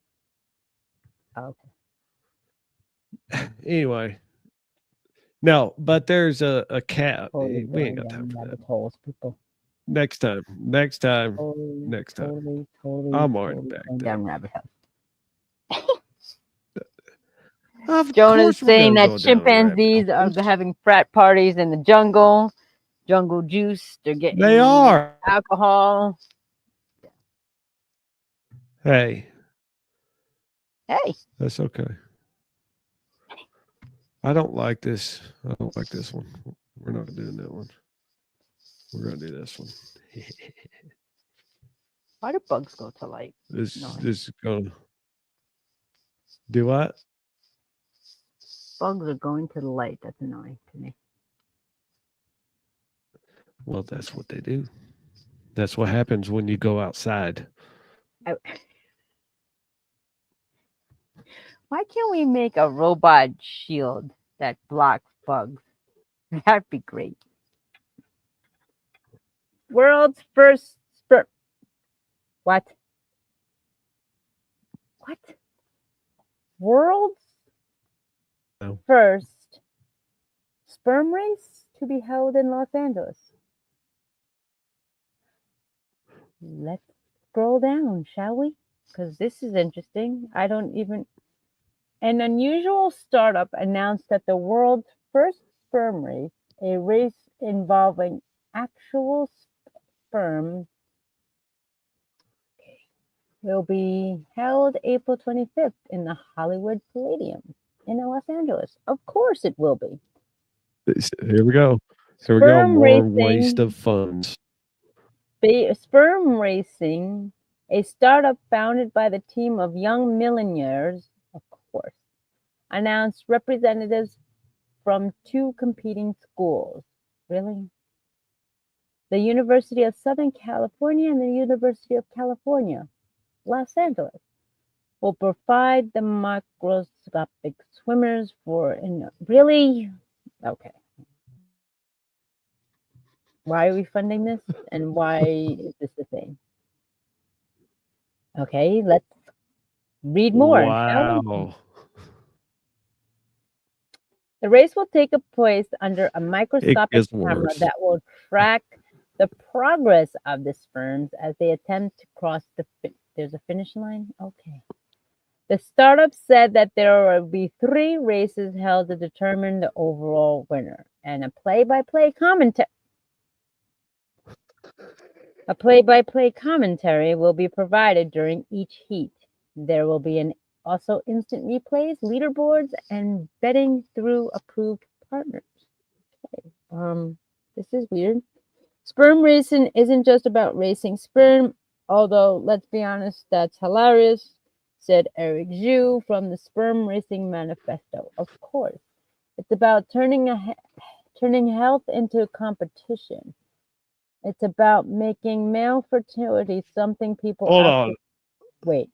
Okay. Anyway. No, but there's a cat. Totally We ain't going got time down for that. rabbit holes, people. Next time. Next time. Totally, Next time. totally I'm already back going there. down rabbit holes. Of Jonah's course we're saying gonna that go down rabbit chimpanzees are holes. having frat parties in the jungle juice. They're getting They are. alcohol. Hey, Hey, that's okay. I don't like this. I don't like this one. We're not doing that one. We're gonna do this one. why do bugs go to light? This No. this is gonna do what? Bugs are going to the light. That's annoying to me. Well, that's what they do. That's what happens when you go outside. I- Why can't we make a robot shield that blocks bugs? That'd be great. World's first sperm. What? What? World's No. first sperm race to be held in Los Angeles. Let's scroll down, shall we? Because this is interesting. I don't even. An unusual startup announced that the world's first sperm race, a race involving actual sperm, will be held April 25th in the Hollywood Palladium in Los Angeles. Of course it will be. Here we go. Here we go. Sperm More waste racing. of funds. Sperm Racing, a startup founded by the team of young millionaires, of course, announced representatives from two competing schools. Really? The University of Southern California and the University of California, Los Angeles, will provide the microscopic swimmers for. Really? Okay. Why are we funding this? And why is this a thing? Okay, let's read more. Shall we? Wow. The race will take place under a It microscopic gets camera worse. that will track the progress of the sperms as they attempt to cross there's a finish line? Okay. The startup said that there will be 3 races held to determine the overall winner, and a play-by-play commentary will be provided during each heat. There will be also instant replays, leaderboards, and betting through approved partners. Okay. This is weird. Sperm racing isn't just about racing sperm, although let's be honest, that's hilarious, said Eric Zhu from the Sperm Racing Manifesto. Of course, it's about turning health into a competition. It's about making male fertility something people Hold actually on. wait.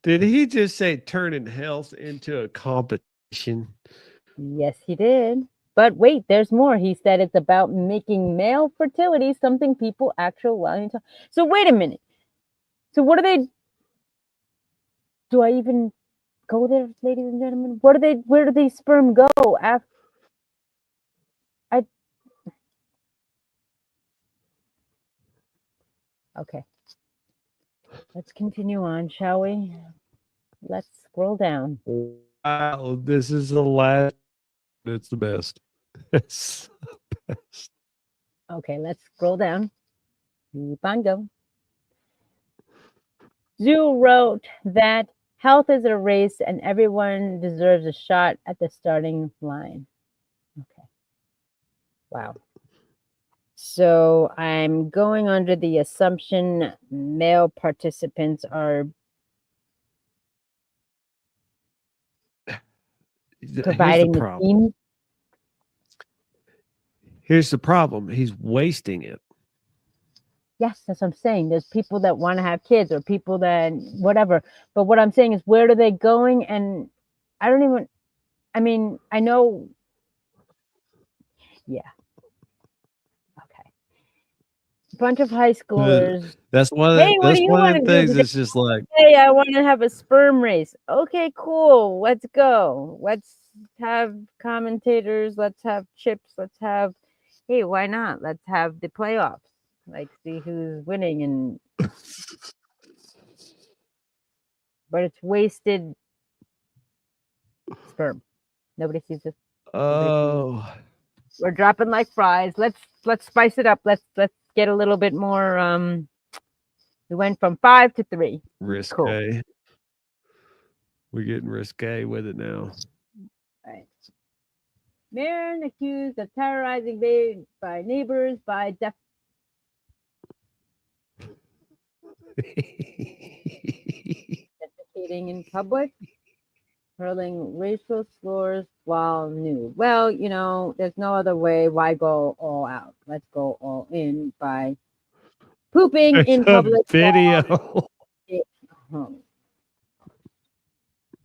Did he just say turning health into a competition? Yes, he did. But wait, there's more. He said it's about making male fertility something people actually want to. So wait a minute. So what are they? Do I even go there, ladies and gentlemen? What are they? Where do these sperm go after? Okay, let's continue on, shall we? Let's scroll down. Wow, this is the last. It's the best. It's the best. Okay, let's scroll down. Keep on going. Zhu wrote that health is a race and everyone deserves a shot at the starting line. Okay, wow. So I'm going under the assumption male participants are Here's the providing the problem. team. Here's the problem. He's wasting it. Yes, that's what I'm saying. There's people that want to have kids or people that whatever. But what I'm saying is, where are they going? And I don't even, I mean, I know, yeah, okay. Bunch of high schoolers. That's Hey, what do that's you one want of to the do things today? that's just like Hey, I want to have a sperm race. Okay, cool. Let's go. Let's have commentators. Let's have chips. Let's have, hey, why not? Let's have the playoffs. Like, see who's winning. And, but it's wasted sperm. Nobody sees it. Nobody sees it. oh We're dropping like fries. Let's spice it up. Let's get a little bit more. We went from 5 to 3. Cool. risque. We're getting risque with it now. Right. Man accused of terrorizing by neighbors by defecating in public, hurling racial slurs while nude. Well, there's no other way. Why go all out? Let's go all in by pooping There's in a public while video. at home.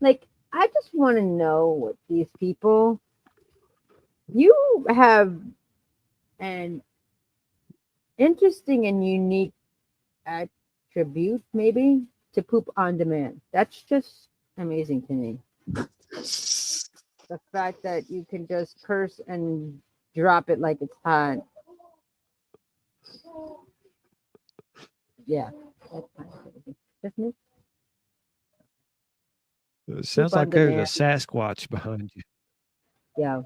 Like, I just want to know what these people. You have an interesting and unique attribute, maybe, to poop on demand. That's just amazing to me. The fact that you can just curse and drop it like it's hot. Yeah, that's kind of crazy. Just me. It Poop sounds on like there's demand. a Sasquatch behind you. Yeah,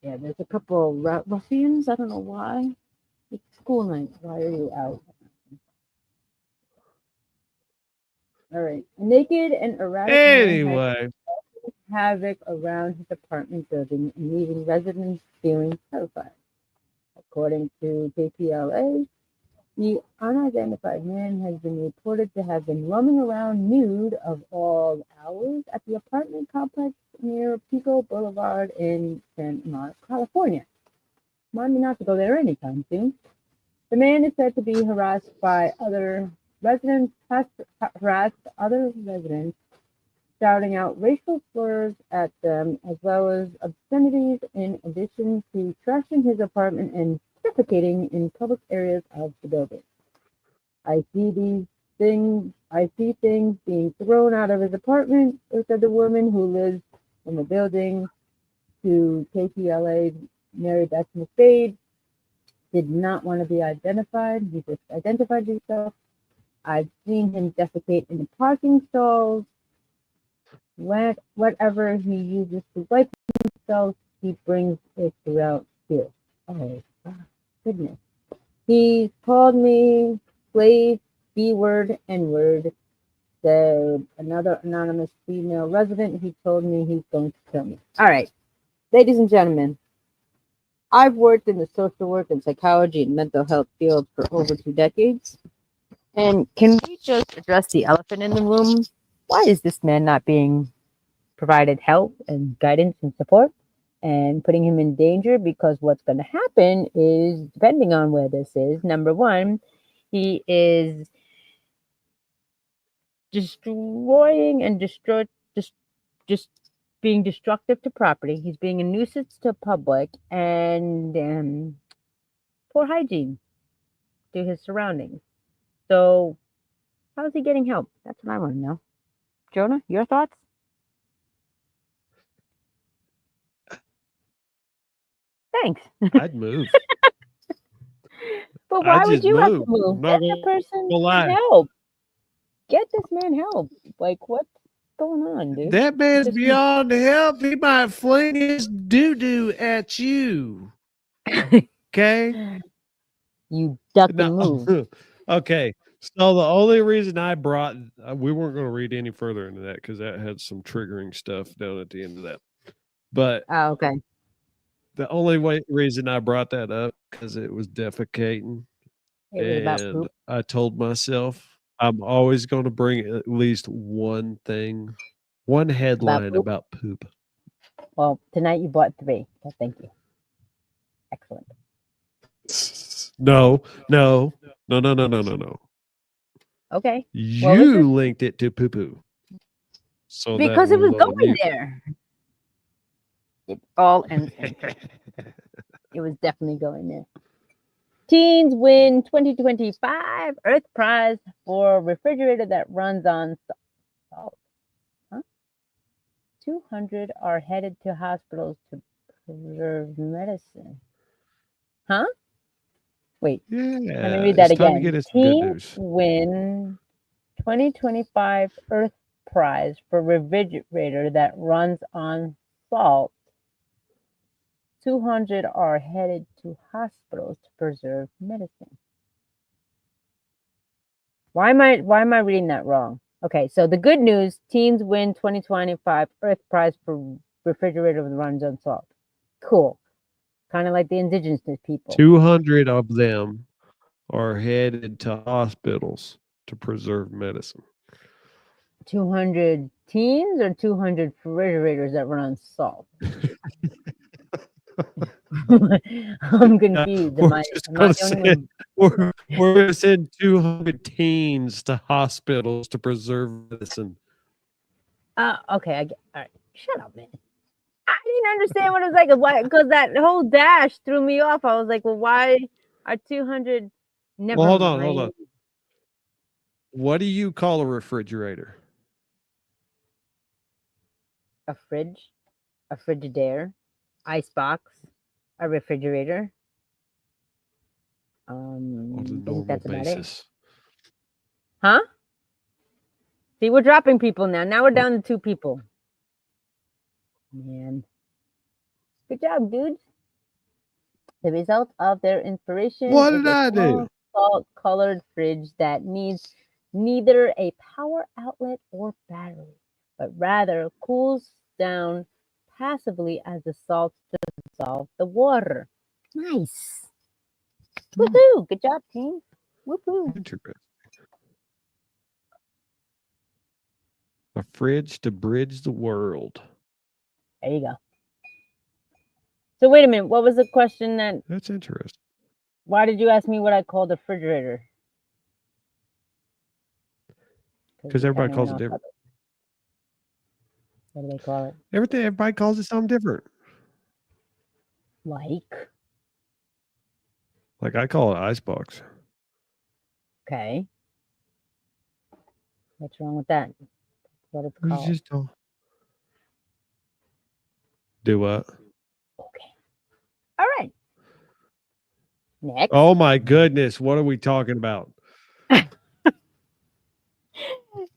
yeah. There's a couple ruffians. I don't know why. It's school night. Why are you out? All right. A naked and erratic man had Anyway, havoc around his apartment building and leaving residents feeling terrified. According to KPLA, the unidentified man has been reported to have been roaming around nude of all hours at the apartment complex near Pico Boulevard in San Marcos, California. Remind me not to go there anytime soon. The man is said to be harassed by other residents, shouting out racial slurs at them, as well as obscenities, in addition to trashing his apartment and defecating in public areas of the building. I see these things. I see things being thrown out of his apartment, said the woman who lives in the building to KPLA. Mary Beth McFade did not want to be identified. He just identified himself. I've seen him defecate in the parking stalls. Whatever he uses to wipe himself, he brings it throughout here. Oh, goodness. He called me slave, B-word, N-word, said another anonymous female resident. He told me he's going to kill me. All right, ladies and gentlemen, I've worked in the social work and psychology and mental health field for over 2 decades. And can we just address the elephant in the room? Why is this man not being provided help and guidance and support and putting him in danger? Because what's going to happen is, depending on where this is, number one, he is destroying and just being destructive to property. He's being a nuisance to public and poor hygiene to his surroundings. So, how is he getting help? That's what I want to know. Jonah, your thoughts? Thanks. I'd move. But I why would just you have to moved. move? I'm Get not the person gonna lie. help. Get this man help. Like, what's going on, dude? That man's Just beyond help. He might fling his doo doo at you. Okay. you duck No. and move. Okay. So the only reason I brought we weren't going to read any further into that because that had some triggering stuff down at the end of that. But Oh, okay. the only reason I brought that up because it was defecating, It was about and poop. I told myself I'm always going to bring at least one thing, one headline poop? about poop. Well, tonight you bought 3. So thank you. Excellent. No, no, no, no, no, no, no, no. Okay. What was You it? linked it to poo poo. So Because that it was was on going you. there. It all ends in it was definitely going there. Teens win 2025 Earth Prize for refrigerator that runs on salt. Huh? 200 are headed to hospitals to preserve medicine. Huh? Wait, let me Yeah, read that it's time to again. get us some good Teens news. win 2025 Earth Prize for refrigerator that runs on salt. 200 are headed to hospitals to preserve medicine. Why am I reading that wrong? Okay, so the good news, teens win 2025 Earth Prize for refrigerator that runs on salt. Cool. Kind of like the indigenous people. 200 of them are headed to hospitals to preserve medicine. 200 teens or 200 refrigerators that run on salt? I'm confused. Am We're I just the going only to send one? we're going to send 200 teens to hospitals to preserve medicine. Okay, all right. Shut up, man. I didn't understand what it was like. Why? Because that whole dash threw me off. I was like, well, why are 200? Never Well, mind. hold on. What do you call a refrigerator? A fridge, a frigidaire, icebox, a refrigerator. On a I think normal that's about it. basis. Huh? See, we're dropping people now. Now we're down to 2 people. Man. Good job, dudes. The result of their inspiration What is did a I small do? salt-colored fridge that needs neither a power outlet or battery, but rather cools down passively as the salt dissolves the water. Nice. Woohoo! Good job, team. Woohoo! Interesting. A fridge to bridge the world. There you go. So wait a minute. What was the question that? That's interesting. Why did you ask me what I called a refrigerator? Because everybody calls it different. What do they call it? Everybody calls it something different. Like. Like I call it icebox. Okay. What's wrong with that? What it's You called. just don't. Do what? Okay. All right. Next. Oh my goodness. What are we talking about?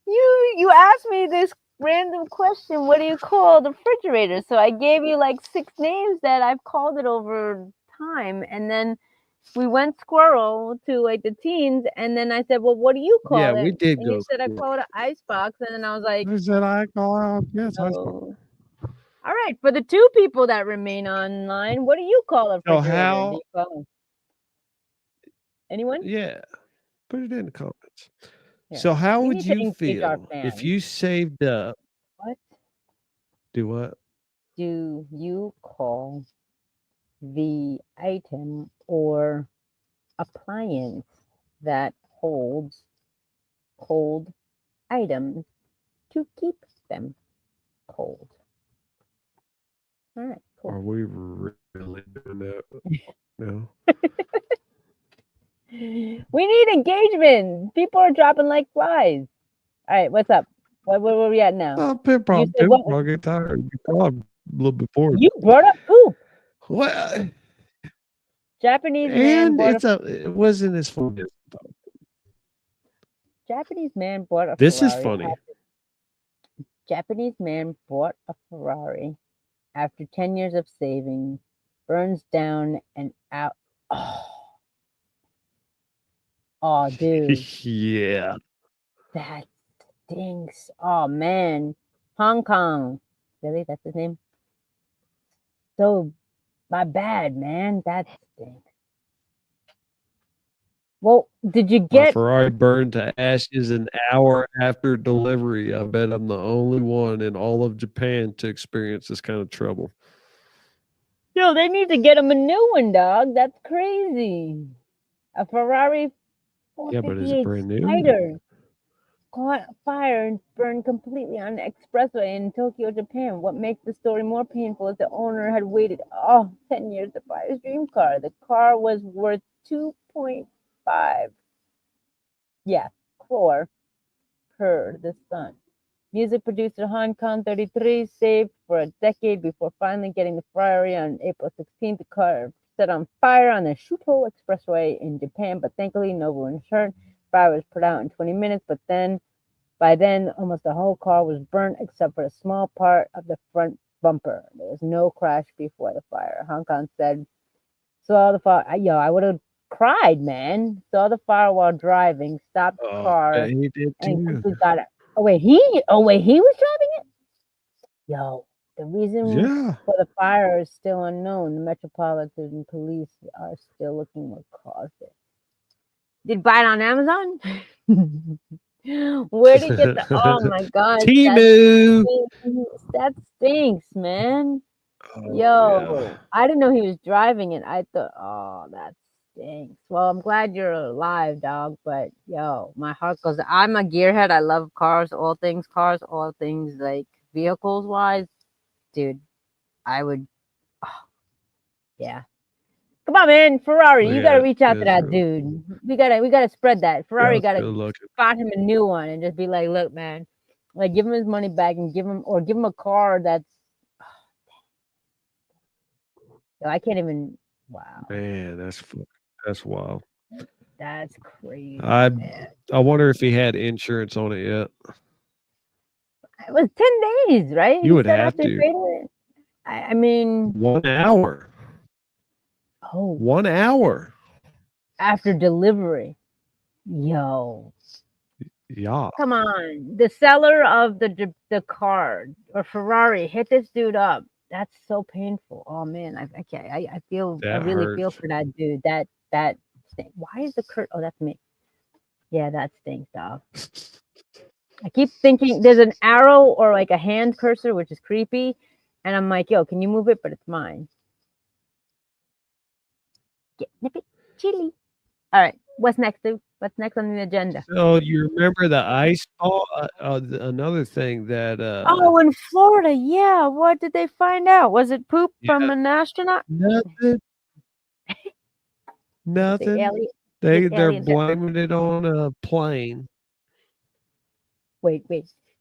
You asked me this random question. What do you call the refrigerator? So I gave you like 6 names that I've called it over time, and then we went squirrel to like the teens, and then I said, well, what do you call it? We did And you go. said I call it an icebox, and then I was like, I said I call it. Yes, icebox. oh. All right, for the 2 people that remain online, what do you call a So refrigerator? how? Do you call anyone? Yeah, put it in the comments. Yeah. So how We would need to you engage our feel fans. if you saved up? What Do what? do you call the item or appliance that holds cold items to keep them cold? All right, cool. Are we really doing that? No. We need engagement. People are dropping like flies. All right, what's up? Where were we at now? Probably said too. what? I'll get tired. You called a little before. You brought up poop. Well, Japanese man And bought a it wasn't as funny. Japanese man bought a This is Ferrari. funny. Japanese man bought a Ferrari after 10 years of saving, burns down and out. Oh, dude, Yeah. that stinks. Oh, man. Hong Kong. Really? That's his name? So, my bad, man. That stinks. Well, did you My get. Ferrari burned to ashes an hour after delivery. I bet I'm the only one in all of Japan to experience this kind of trouble. Yo, they need to get him a new one, dog. That's crazy. A Ferrari Yeah, but is it 458 brand new? Spider caught fire and burned completely on the expressway in Tokyo, Japan. What makes the story more painful is the owner had waited 10 years to buy his dream car. The car was worth 2.5 crore per the Sun. Music producer Han Kong 33 saved for a decade before finally getting the Ferrari on April 16th. The car set on fire on the Shuto Expressway in Japan, but thankfully no one was hurt. Fire was put out in 20 minutes, but by then almost the whole car was burnt except for a small part of the front bumper. There was no crash before the fire. Hong Kong said, saw the fire. I would have cried, man. Saw the fire while driving, stopped the Oh, car, he did and too. quickly got it. He was driving it? Yo, the reason Yeah. for the fire is still unknown. The Metropolitan Police are still looking what caused it. Did you buy it on Amazon? Where did you get the? Oh my gosh, Timu. that stinks, man. Oh, Yo, yeah. I didn't know he was driving it. I thought, oh, that stinks. Well, I'm glad you're alive, dog. But yo, my heart goes. I'm a gearhead. I love cars, all things like vehicles wise, dude. I would, yeah. Come on, man, Ferrari. Look You at gotta it. reach out to It's that real. dude. We gotta spread that. Yeah, Ferrari it's gotta good looking. spot him a new one and just be like, look, man, like give him his money back and give him a car that's. Yo, I can't even. Wow, Man, that's wild. that's crazy, I man. I wonder if he had insurance on it yet. It was 10 days, right? You He would said have after he to. paid it. I mean, 1 hour. oh, 1 hour. after delivery. Yo, Yeah. come on. The seller of the car or Ferrari hit this dude up. That's so painful. Oh man, I can't. I That really feel hurts. for that dude. That stink. Why is the curt? Oh, that's me. Yeah, that stinks, dog. I keep thinking there's an arrow or like a hand cursor, which is creepy, and I'm like, yo, can you move it? But it's mine. Get nip it, chili. All right, what's next, dude? What's next on the agenda? So you remember the ice ball? Another thing that Oh, in Florida, yeah. What did they find out? Was it poop from yeah, an astronaut? nothing, The nothing. alien? Did They're aliens have? blaming it on a plane. Wait.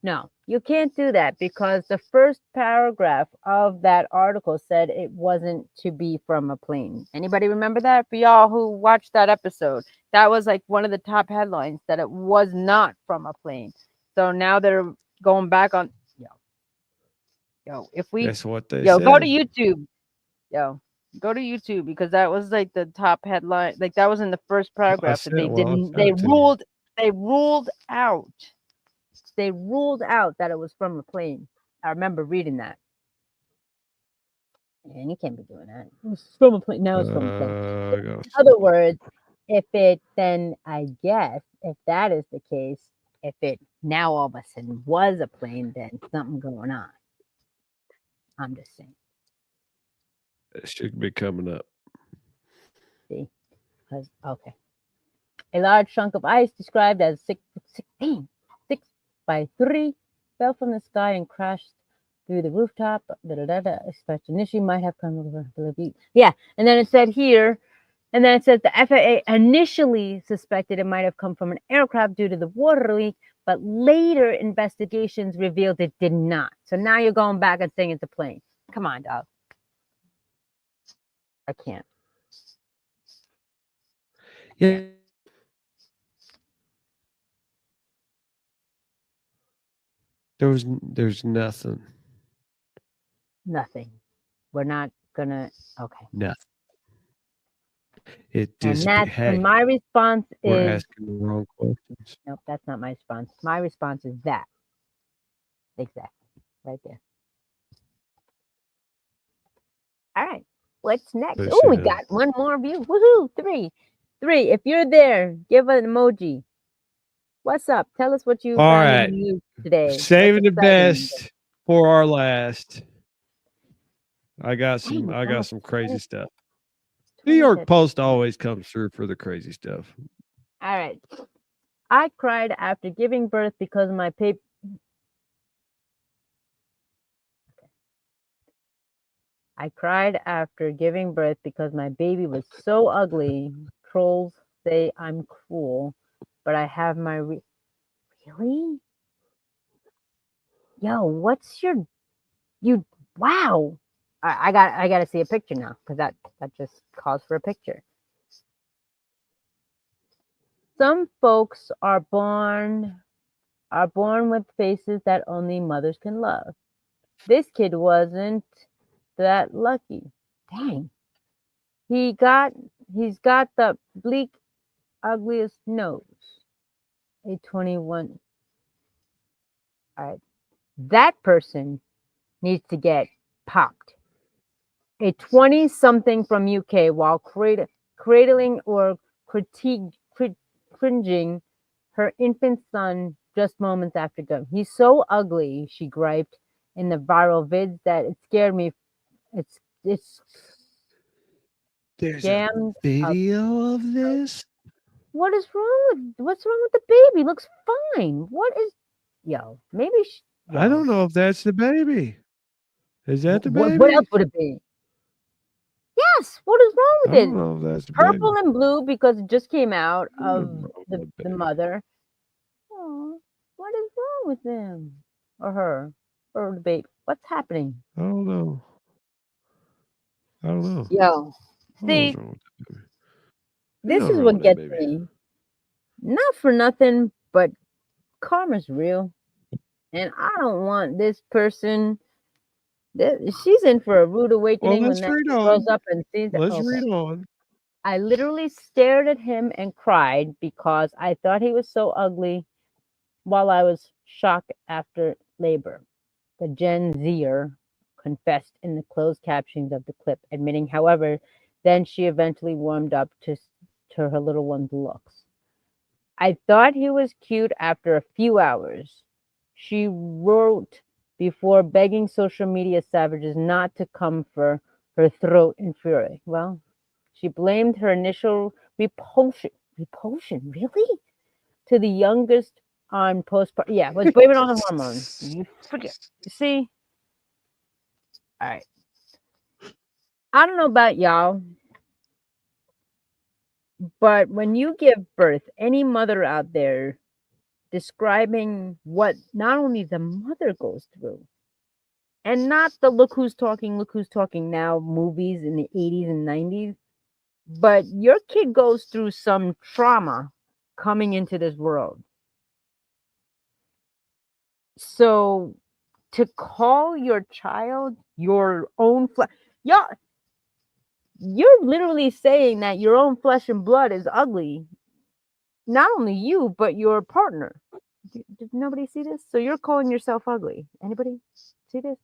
No, you can't do that because the first paragraph of that article said it wasn't to be from a plane. Anybody remember that? For y'all who watched that episode, that was like one of the top headlines that it was not from a plane. So now they're going back on. Yo, if we, That's what they yo, go to said. YouTube. Yo, go to YouTube because that was like the top headline. Like that was in the first paragraph that they Well, I didn't. sent it to you. They ruled out. They ruled out that it was from a plane. I remember reading that. And you can't be doing that. It was from a plane. Now it's from a plane. I gotta In see. other words, I guess, if that is the case, if it now all of a sudden was a plane, then something going on. I'm just saying. It should be coming up. See? Because, okay. A large chunk of ice described as 6 by 3 fell from the sky and crashed through the rooftop. Such an issue might have come over. Yeah, and then it said here, and then it says the FAA initially suspected it might have come from an aircraft due to the water leak, but later investigations revealed it did not. So now you're going back and saying it's a plane. Come on, dog. I can't. Yeah. There's nothing. Nothing. We're not gonna. Okay. Nothing. It And disappeared. Hey, my response we're is asking the wrong questions. nope. That's not my response. My response is that exactly right there. All right. What's next? Oh, Push we in. got one more view. Woohoo! Three. If you're there, give an emoji. What's up? Tell us what you All found in right. the news today. What's Saving the exciting? best for our last. I got Dang, it's almost some crazy stuff. New 20 York to. Post always comes through for the crazy stuff. All right. I cried after giving birth because my paper. I cried after giving birth because my baby was so ugly. Trolls say I'm cruel, but I have my really? Yo, what's your you? Wow. I got to see a picture now because that just calls for a picture. Some folks are born with faces that only mothers can love. This kid wasn't that lucky. Dang. He got he's got the bleak ugliest nose. A 21. All right. That person needs to get popped. A 20 something from UK while cradling or cringing her infant son just moments after going. He's so ugly, she griped in the viral vids that it scared me. It's There's a jammed up. video of this. What's wrong with the baby? Looks fine. What is yo? Maybe I don't yo. know if that's the baby. Is that the What else baby? would it be? Yes. What is wrong I with don't it? know if that's the baby. Purple and blue because it just came out Nothing of wrong with the the the baby. mother. Oh, what is wrong with him or her or the baby? What's happening? I don't know. I don't know. Yo, I don't know what's see, wrong with that baby. There's this nothing is wrong what with that gets baby. me. Not for nothing, but karma's real, and I don't want this person. She's in for a rude Well, awakening when let's that read she grows on. up and sees that. Let's Okay. read on. I literally stared at him and cried because I thought he was so ugly while I was shocked after labor. The Gen Zer confessed in the closed captions of the clip, admitting, however, then she eventually warmed up to her little one's looks. I thought he was cute after a few hours. She wrote before begging social media savages not to come for her throat in fury. Well, she blamed her initial repulsion, really? To the youngest on postpartum. Yeah, was blame it on the hormones. You forget. See? All right. I don't know about y'all, but when you give birth, any mother out there describing what not only the mother goes through, and not the look who's talking now movies in the 80s and 90s, but your kid goes through some trauma coming into this world. So to call your child your own flesh, y'all, you're literally saying that your own flesh and blood is ugly. Not only you, but your partner. Did nobody see this? So you're calling yourself ugly. Anybody see this?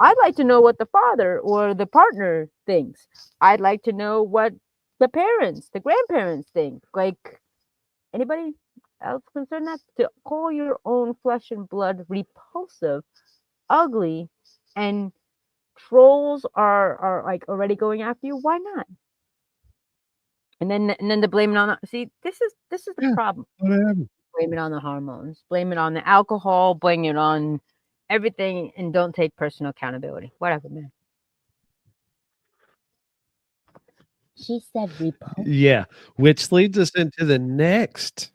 I'd like to know what the father or the partner thinks. I'd like to know what the parents, the grandparents think. Like anybody else concerned that to call your own flesh and blood repulsive, ugly, and trolls are like already going after you. Why not? And then to blame it on see this is the Yeah, problem. what happened? Blame it on the hormones. Blame it on the alcohol. Blame it on everything, and don't take personal accountability. Whatever, man. She said repulsion. Yeah, which leads us into the next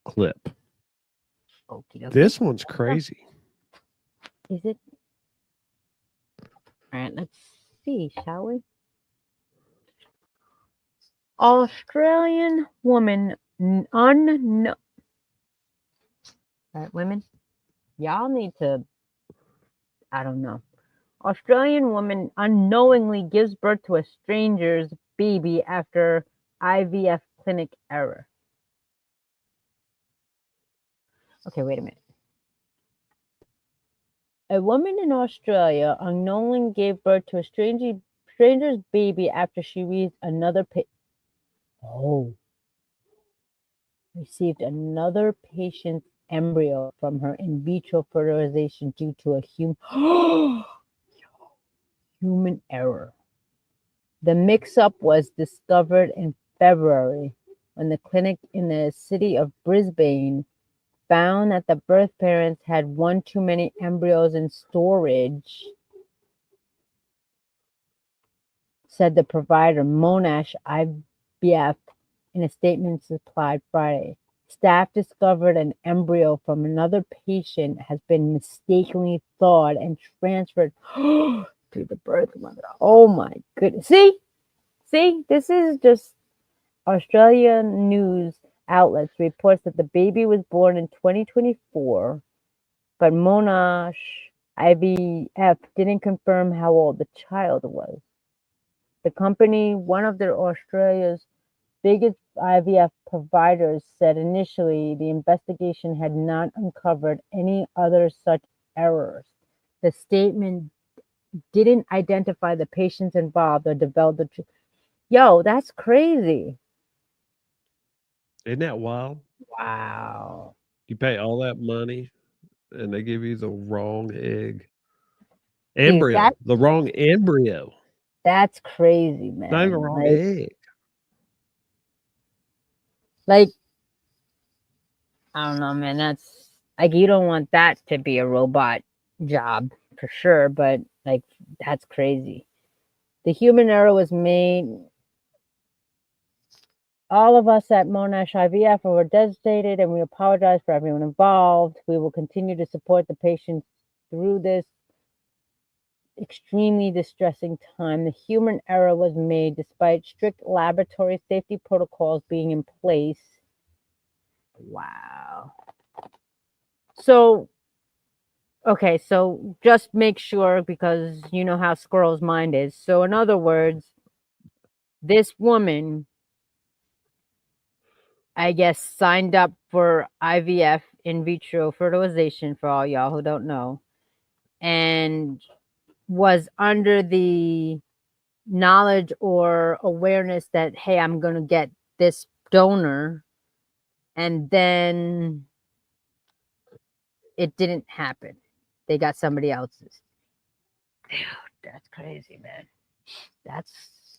clip. Okie dokie. This one's crazy. Is it? All right, let's see, shall we? Australian woman unknown. Women, y'all need to. I don't know. Australian woman unknowingly gives birth to a stranger's baby after IVF clinic error. Okay, wait a minute. A woman in Australia unknowingly gave birth to a stranger's baby after she received another patient's embryo from her in vitro fertilization due to a human error. The mix-up was discovered in February when the clinic in the city of Brisbane found that the birth parents had one too many embryos in storage, said the provider Monash IVF in a statement supplied Friday. Staff discovered an embryo from another patient has been mistakenly thawed and transferred to the birth mother. Oh my goodness. See, this is just Australian news outlets reports that the baby was born in 2024, but Monash IVF didn't confirm how old the child was. The company, one of their Australia's biggest IVF providers, said initially the investigation had not uncovered any other such errors. The statement didn't identify the patients involved or develop the truth. Yo, that's crazy. Isn't that wild? Wow. You pay all that money and they give you the wrong egg. Dude, Embryo. The wrong embryo. that's crazy, Not even the man. wrong egg. Like, I don't know, man. That's like, you don't want that to be a robot job for sure, but like, that's crazy. The human error was made. All of us at Monash IVF were devastated, and we apologize for everyone involved. We will continue to support the patients through this extremely distressing time. The human error was made despite strict laboratory safety protocols being in place. Wow. So, okay, so just make sure, because you know how Squirrel's mind is. So, in other words, this woman, I guess, signed up for IVF, in vitro fertilization, for all y'all who don't know, and was under the knowledge or awareness that, hey, I'm going to get this donor, and then it didn't happen. They got somebody else's. Dude, that's crazy, man. That's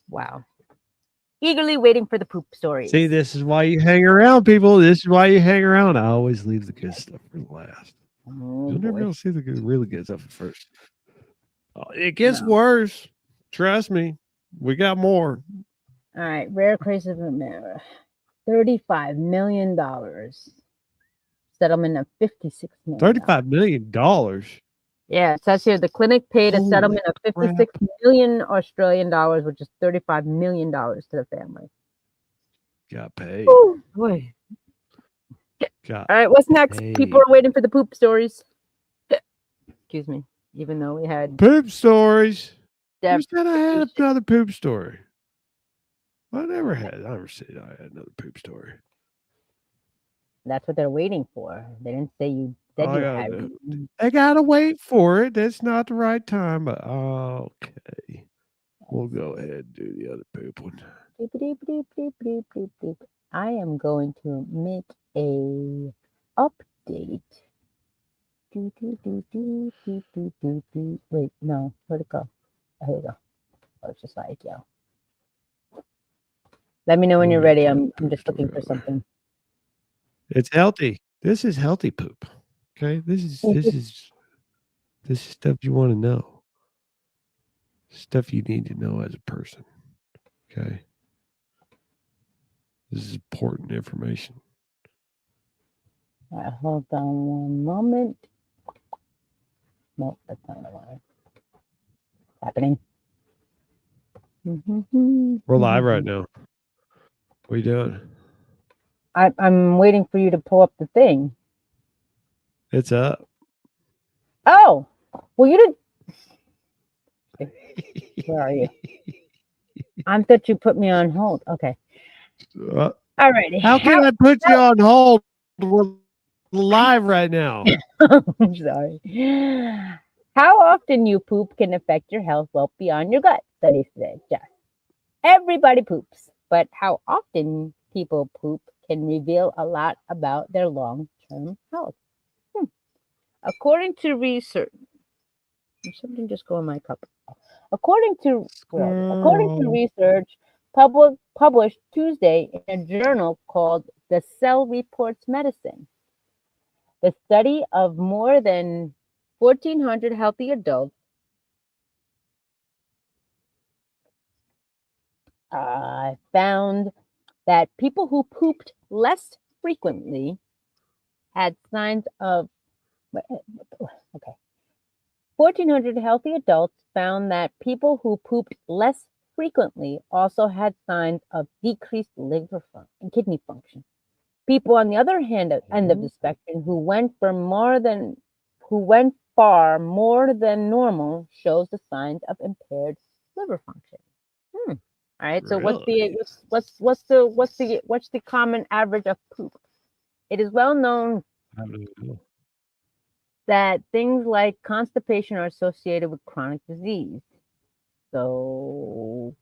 wow. Eagerly waiting for the poop stories. See, this is why you hang around, people. This is why you hang around. I always leave the good stuff for last. Oh, You'll never boy. be able to see the good, really good stuff at first. It gets No. worse. Trust me. We got more. All right, rare case of America. $35 million. Settlement of $56 million. $35 million. Yeah, it says here the clinic paid a Holy settlement of crap. 56 million Australian dollars, which is $35 million to the family. Got paid. Oh boy. Got All right, what's next? paid. People are waiting for the poop stories. Excuse me. Even though we had Poop stories. Who Deb, said I had another poop story? I never said I had another poop story. that's what they're waiting for. They didn't say you said you had. They gotta wait for it. That's not the right time, but okay. We'll go ahead and do the other poop one. I am going to make a update. Wait, no, where'd it go? Oh, here we go. Oh, it's just like, yo. Let me know when you're ready. I'm just looking for something. It's healthy. This is healthy poop. Okay. This is stuff you want to know. Stuff you need to know as a person. Okay. This is important information. All right, hold on one moment. Nope, that's not what I wanted. Happening. We're live right now. What are you doing? I'm waiting for you to pull up the thing. It's up. Oh, well, you didn't. Where are you? I thought you put me on hold. Okay. Uh, Alrighty. How can I put you on hold? We're live right now. I'm sorry. How often you poop can affect your health well beyond your gut, studies suggest. Everybody poops, but how often people poop can reveal a lot about their long-term health. Hmm. According to research, did something just go in my cup? According to Squirrel. research published Tuesday in a journal called The Cell Reports Medicine, the study of more than 1,400 healthy adults found that people who pooped less frequently had signs of okay. 1,400 healthy adults found that people who pooped less frequently also had signs of decreased liver and kidney function. People on the other end of the spectrum who went far more than normal shows the signs of impaired liver function. Hmm. All right. So Really? what's the common average of poop? It is well known I don't know. that things like constipation are associated with chronic disease. So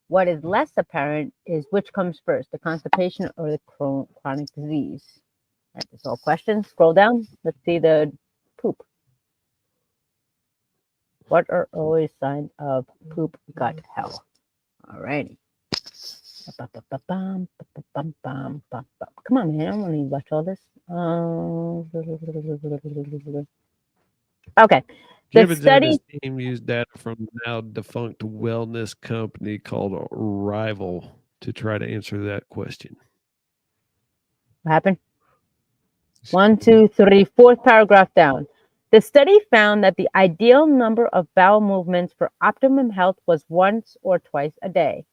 what is less apparent is which comes first, the constipation or the chronic disease. All right, that's all questions. Scroll down. Let's see the poop. What are always signs of poop gut health? All righty. Come on, man. I don't want to watch all this. Okay. The Gibbons and study. his team used data from the now defunct wellness company called Rival to try to answer that question. What happened? 1, 2, 3, fourth paragraph down. The study found that the ideal number of bowel movements for optimum health was once or twice a day.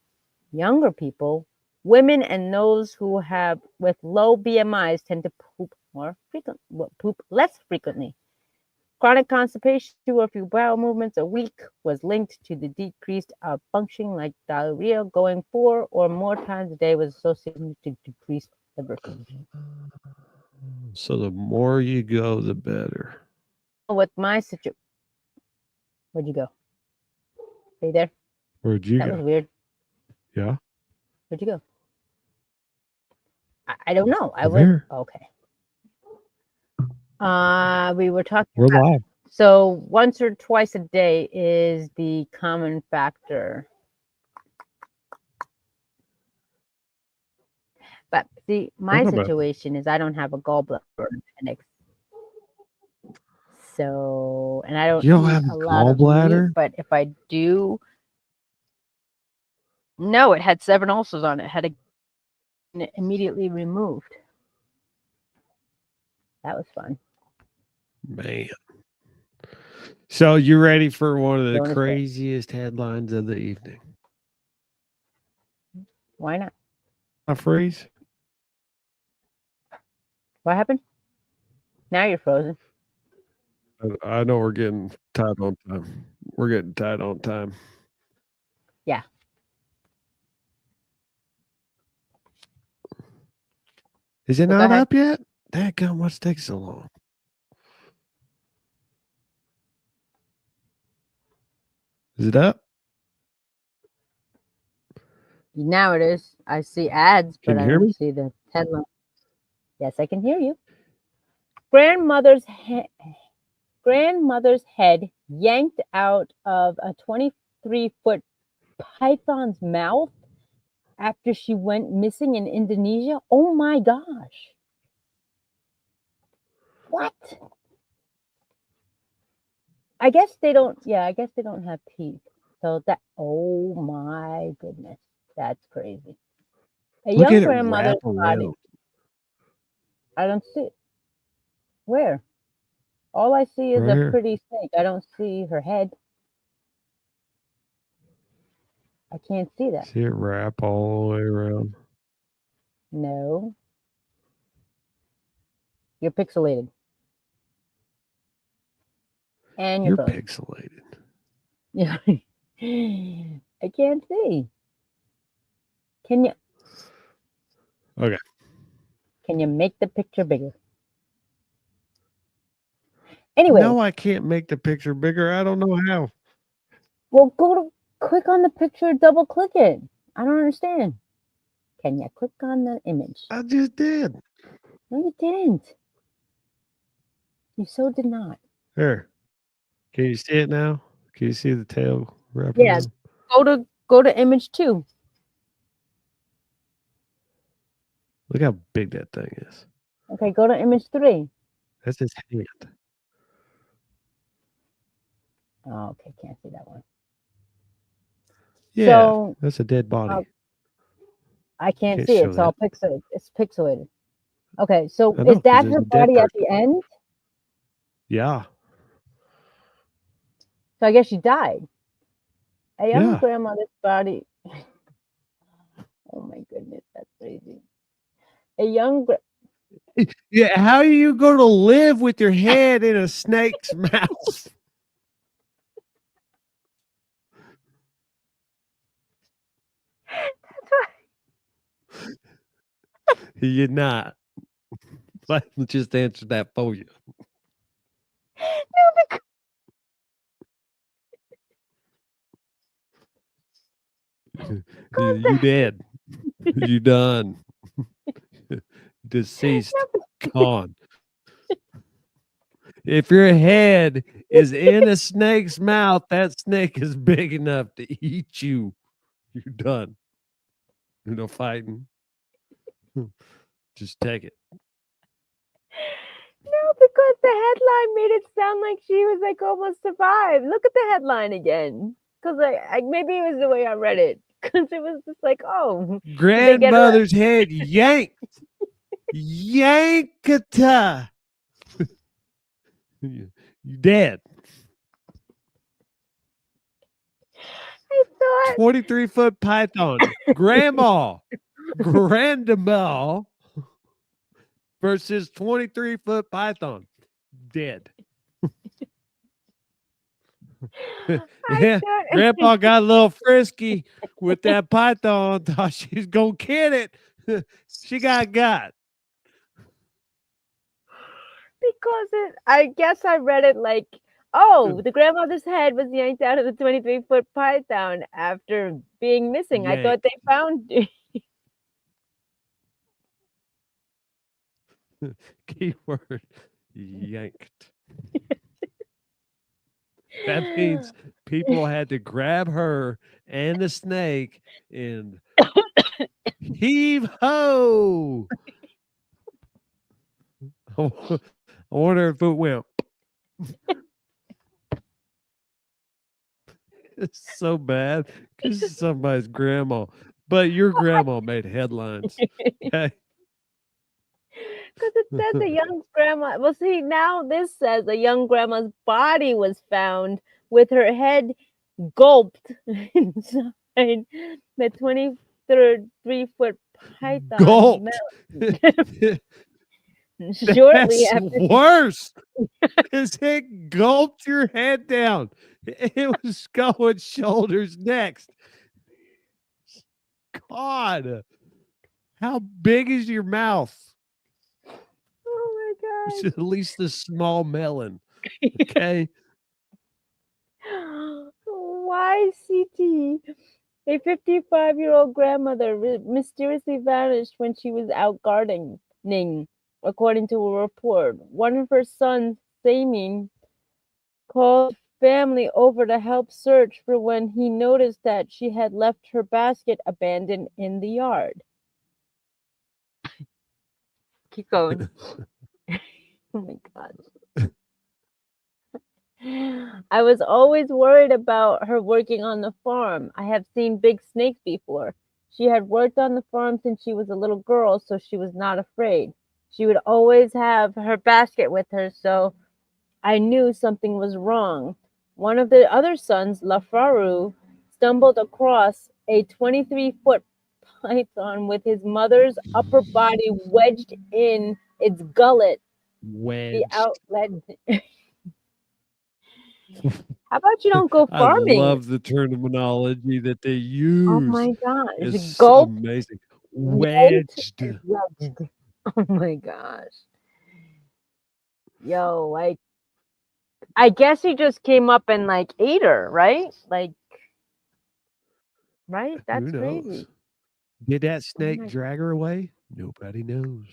Younger people, women, and those who have with low BMIs tend to poop less frequently. Chronic constipation, 2 or few bowel movements a week, was linked to the decreased function, like diarrhea. Going 4 or more times a day was associated with decreased liver function. So the more you go, the better. With my situation, where'd you go? Are you there? Where'd you That was go? weird. Yeah, Where'd you go? I don't know. I I'm was here. okay. We were talking We're about live. so once or twice a day is the common factor. But see, my What about situation is I don't have a gallbladder or an appendix. So, and I don't you don't eat have a a lot of meat, gallbladder? but if I do, no, it had 7 ulcers on it. Had to immediately removed. That was fun. Man. So you ready for one of the Jonah's great. craziest headlines of the evening? Why not? I freeze? What happened? Now you're frozen. I know we're getting tight on time. We're getting tight on time. Yeah. Is it So go not ahead. up yet? Dadgum, what's taking so long? Is it up? Now it is. I see ads, but Can you I hear don't me? see the headline. Yes, I can hear you. Grandmother's head yanked out of a 23-foot python's mouth after she went missing in Indonesia. Oh my gosh. What? I guess they don't have teeth. So oh my goodness. That's crazy. A Look young at it wrap grandmother's body. around. I don't see it. Where? All I see is Right a here. pretty snake. I don't see her head. I can't see that. See it wrap all the way around. No, you're pixelated. And you're You're frozen. pixelated. Yeah. I can't see. Can you Okay. can you make the picture bigger? Anyway, No, I can't make the picture bigger. I don't know how. well go to click on the picture, double click it. I don't understand. Can you click on the image? I just did. No, you didn't. You so did not. Here. Can you see it now? Can you see the tail wrapping Yeah, around? go to image 2. Look how big that thing is. Okay, go to image 3. That's his hand. Oh, okay, can't see that one. Yeah, So that's a dead uh, body. I can't Can't see it. show It's all that. pixelated. It's pixelated. Okay, so I is know because that there's her a dead body at person. the end? Yeah, So I guess she died. A young yeah, grandmother's body. Oh my goodness, that's crazy. A young. yeah. How are you going to live with your head in a snake's mouth? You're not. Let's just answer that for you. You dead. You done. Deceased. Gone. If your head is in a snake's mouth, that snake is big enough to eat you. You're done. You're no fighting. Just take it. No, because the headline made it sound like she was like almost survived. Look at the headline again. Because I maybe it was the way I read it. Because it was just like, oh, did they get her? Grandmother's head yanked. Yankata. You dead. I thought 23-foot python. Grandma. Grandma versus 23-foot python. Dead. I Yeah. thought Grandpa got a little frisky with that python. Thought she was going to get it. She got. because I guess I read it like, oh, the grandmother's head was yanked out of the 23-foot python after being missing. I thought Yanked. they found. Keyword yanked. That means people had to grab her and the snake and heave ho. I wonder if it went. It's so bad because it's somebody's grandma, but your grandma made headlines. Okay. Because it says a young grandma. Well, see, now this says a young grandma's body was found with her head gulped inside the 23-foot python Gulped. mouth. Shortly That's after, worse. Because it gulped your head down. It was going shoulders next. God, how big is your mouth? It's oh at least a small melon. Okay. my god, YCT. A 55-year-old grandmother mysteriously vanished when she was out gardening, according to a report. One of her sons, Samim, called family over to help search for when he noticed that she had left her basket abandoned in the yard. Keep going. Oh my god. I was always worried about her working on the farm. I have seen big snakes before. She had worked on the farm since she was a little girl, so she was not afraid. She would always have her basket with her, so I knew something was wrong. One of the other sons, Lafaru, stumbled across a 23-foot python with his mother's upper body wedged in its gullet, the Wedged. outlet. How about you don't go I farming? love the terminology that they Oh use. my gosh. It's Gulp, amazing. yelped, Wedged. and wedged. Oh my gosh. Yo, like, I guess he just came up and like ate her, right? Like, right? Who That's knows? crazy. Did that Oh snake my, drag her away? Nobody knows.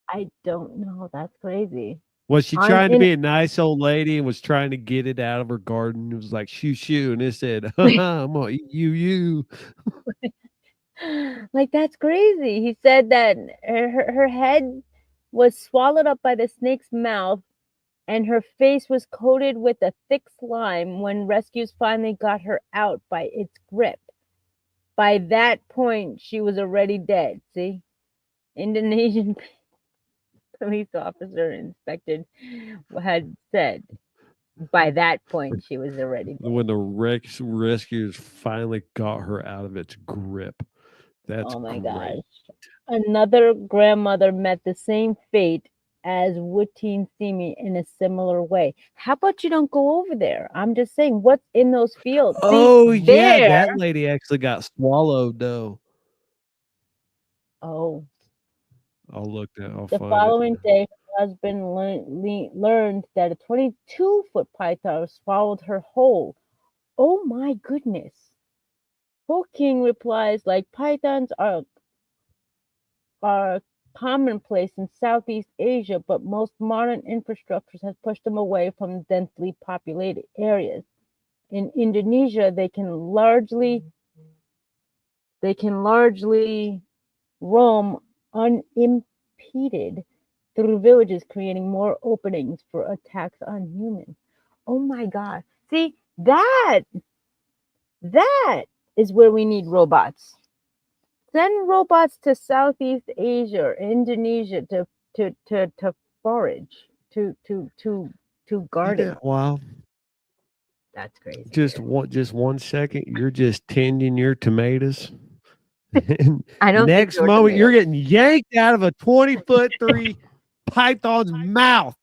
I don't know. That's crazy. Was she I'm trying to in. be a nice old lady and was trying to get it out of her garden? It was like shoo shoo, and it said, I'm gonna eat you. Like, that's crazy. He said that her head was swallowed up by the snake's mouth and her face was coated with a thick slime when rescues finally got her out by its grip. By that point, she was already dead. See? Indonesian police officer inspected had said by that point she was already dead. When the rescuers finally got her out of its grip. That's Oh my great. gosh. Another grandmother met the same fate as Wutin Simi in a similar way. How about you don't go over there? I'm just saying, what's in those fields? Oh See, yeah, there. that lady actually got swallowed though. Oh, I'll look that. I'll the find it. following day, her husband learned that a 22-foot python swallowed her whole. Oh my goodness. Ho King replies, like pythons are commonplace in Southeast Asia, but most modern infrastructures have pushed them away from densely populated areas. In Indonesia, they can largely roam unimpeded through villages, creating more openings for attacks on humans. Oh my God. See, that is where we need robots. Send robots to Southeast Asia or Indonesia to forage, to garden. Yeah, wow. That's crazy. Just 1 second, you're just tending your tomatoes. And I don't think next they were moment, you're tomatoes. getting yanked out of a 20-foot-3 python's mouth.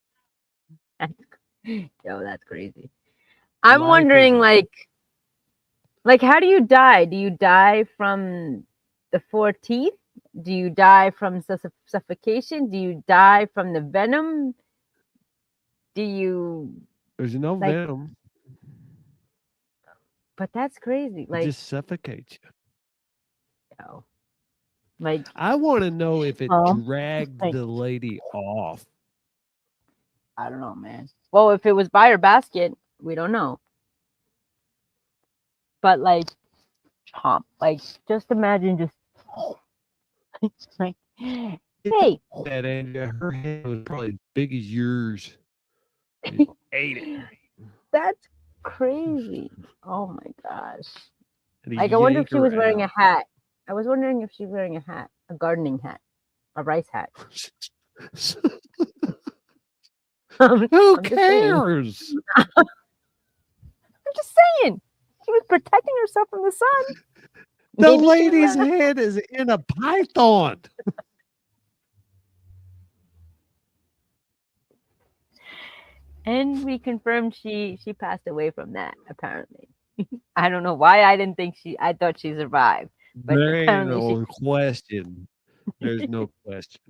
Yo, that's crazy. I'm Life wondering, is like, how do you die? Do you die from the 4 teeth? Do you die from suffocation? Do you die from the venom? Do you there's no like? venom. But that's crazy. It Like, just suffocates you. yo, like, I want to know if it oh, dragged like, the lady off. I don't know, man. Well, if it was by her basket, we don't know. But like, chomp. Like, just imagine just like, hey, That Andrea, her head was probably as big as yours. It ate it. that's crazy. Oh my gosh. And he Like, I wonder if yanked she was her wearing a out. hat. I was wondering if she was wearing a hat, a gardening hat, a rice hat. Who I'm just saying. cares? I'm just saying. She was protecting herself from the sun. The Maybe she was lady's wearing head is in a python. and we confirmed she passed away from that, apparently. I don't know why I thought she survived. But There ain't apparently no question. There's no question.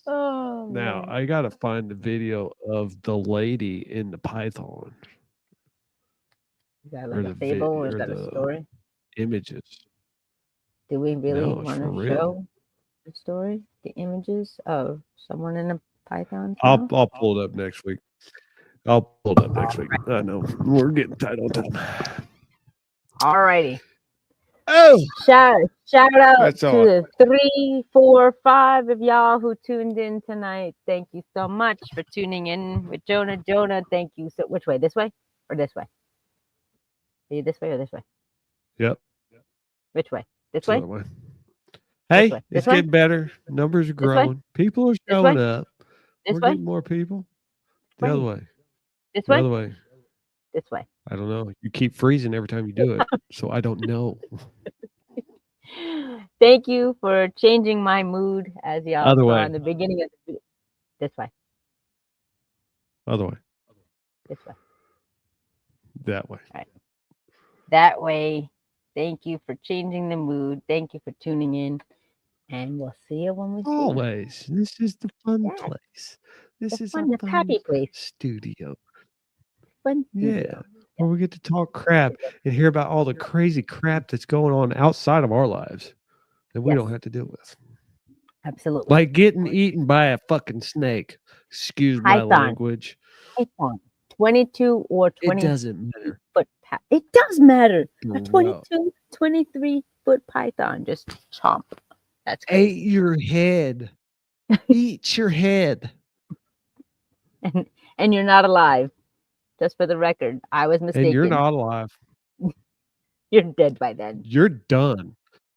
Oh Now, man. I got to find the video of the lady in the python Is that or like a fable or is or that a the story? images. Do we really No, it's want for to real. show the story, the images of someone in a python's I'll mouth? I'll pull it up next week. I'll pull it up next week. I know we're getting tight on time. Alrighty. Oh, Shout out that's to all. the 3, 4, 5 of y'all who tuned in tonight. Thank you so much for tuning in with Jonah. Jonah, thank you. So which way? This way or this way? Are you this way or this way? Yep. Which way? This It's the way? other way. This Hey, way? it's This way? getting better. Numbers are This way? growing. People are This showing way? up. This We're way? getting more people. The Way? other way. This The way? other way. This way. I don't know. You keep freezing every time you do it, so I don't know. Thank you for changing my mood, as y'all Other saw way. in the beginning of the video. This way, Other way. this way. That way. All right. That way. Thank you for changing the mood. Thank you for tuning in. And we'll see you when we see you. Always. This is the fun Yeah, place. This the is fun, a the happy fun place. studio. Fun Yeah. studio. Where we get to talk crap and hear about all the crazy crap that's going on outside of our lives that we don't Yes. have to deal with. Absolutely. Like getting eaten by a fucking snake. Excuse my Python. language. Python. 22 or It 20 doesn't matter. foot. It does matter. A Bro. 22, 23-foot python just chomp. That's Ate crazy. your head. Eat your head. And you're not alive. Just for the record, I was mistaken. And you're not alive. You're dead by then. You're done.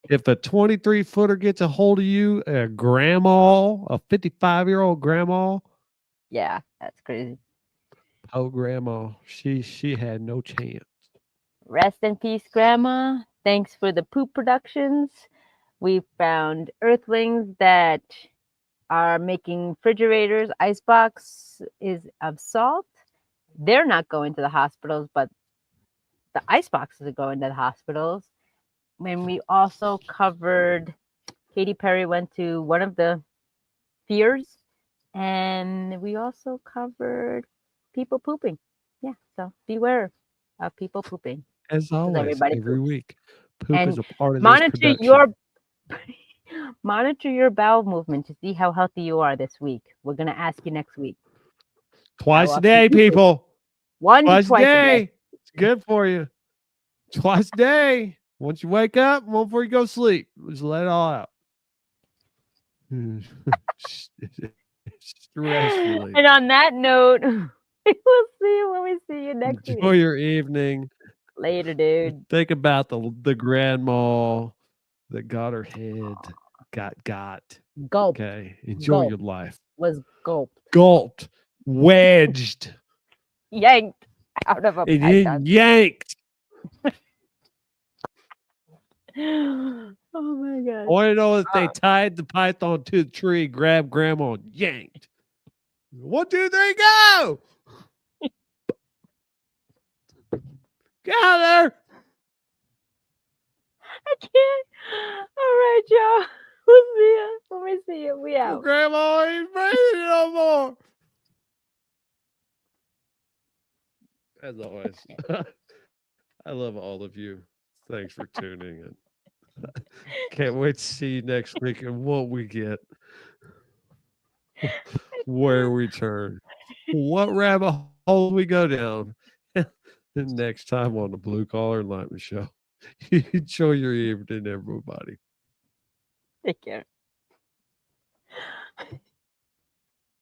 If a 23-footer gets a hold of you, a grandma, a 55-year-old grandma, Yeah, that's crazy. oh grandma, she had no chance. Rest in peace, Grandma. Thanks for the poop productions. We found earthlings that are making refrigerators. Icebox is of salt. They're not going to the hospitals, but the iceboxes are going to the hospitals. And we also covered Katy Perry went to one of the fears, and we also covered people pooping. Yeah, so beware of people pooping. As always, everybody every poops. week. Poop And is a part of this monitor production. your monitor your bowel movement to see how healthy you are this week. We're gonna ask you next week. Twice How a day, often you poop. people. 1 to Twice a twice a day. day. It's good for you. Twice a day. Once you wake up, one before you go to sleep. Just let it all out. Stress relief. And on that note, we'll see you when we see you next Enjoy week. your evening. Later, dude. Think about the grandma that got her head got. Gulp. Okay. Enjoy Gulp. your life. Was gulped. Gulped. Wedged. Yanked out of a And python. yanked. Oh my I god. want to know if they tied the python to the tree, grabbed grandma, and yanked. 1, 2, 3, go! Get out of there! I can't. All right, y'all. We'll see you when we see you. We out. Grandma ain't breathing no more. As always, I love all of you. Thanks for tuning in. Can't wait to see you next week and what we get, where we turn, what rabbit hole we go down. Next time on the Blue Collar Enlightenment Show. Enjoy your evening, everybody. Take care.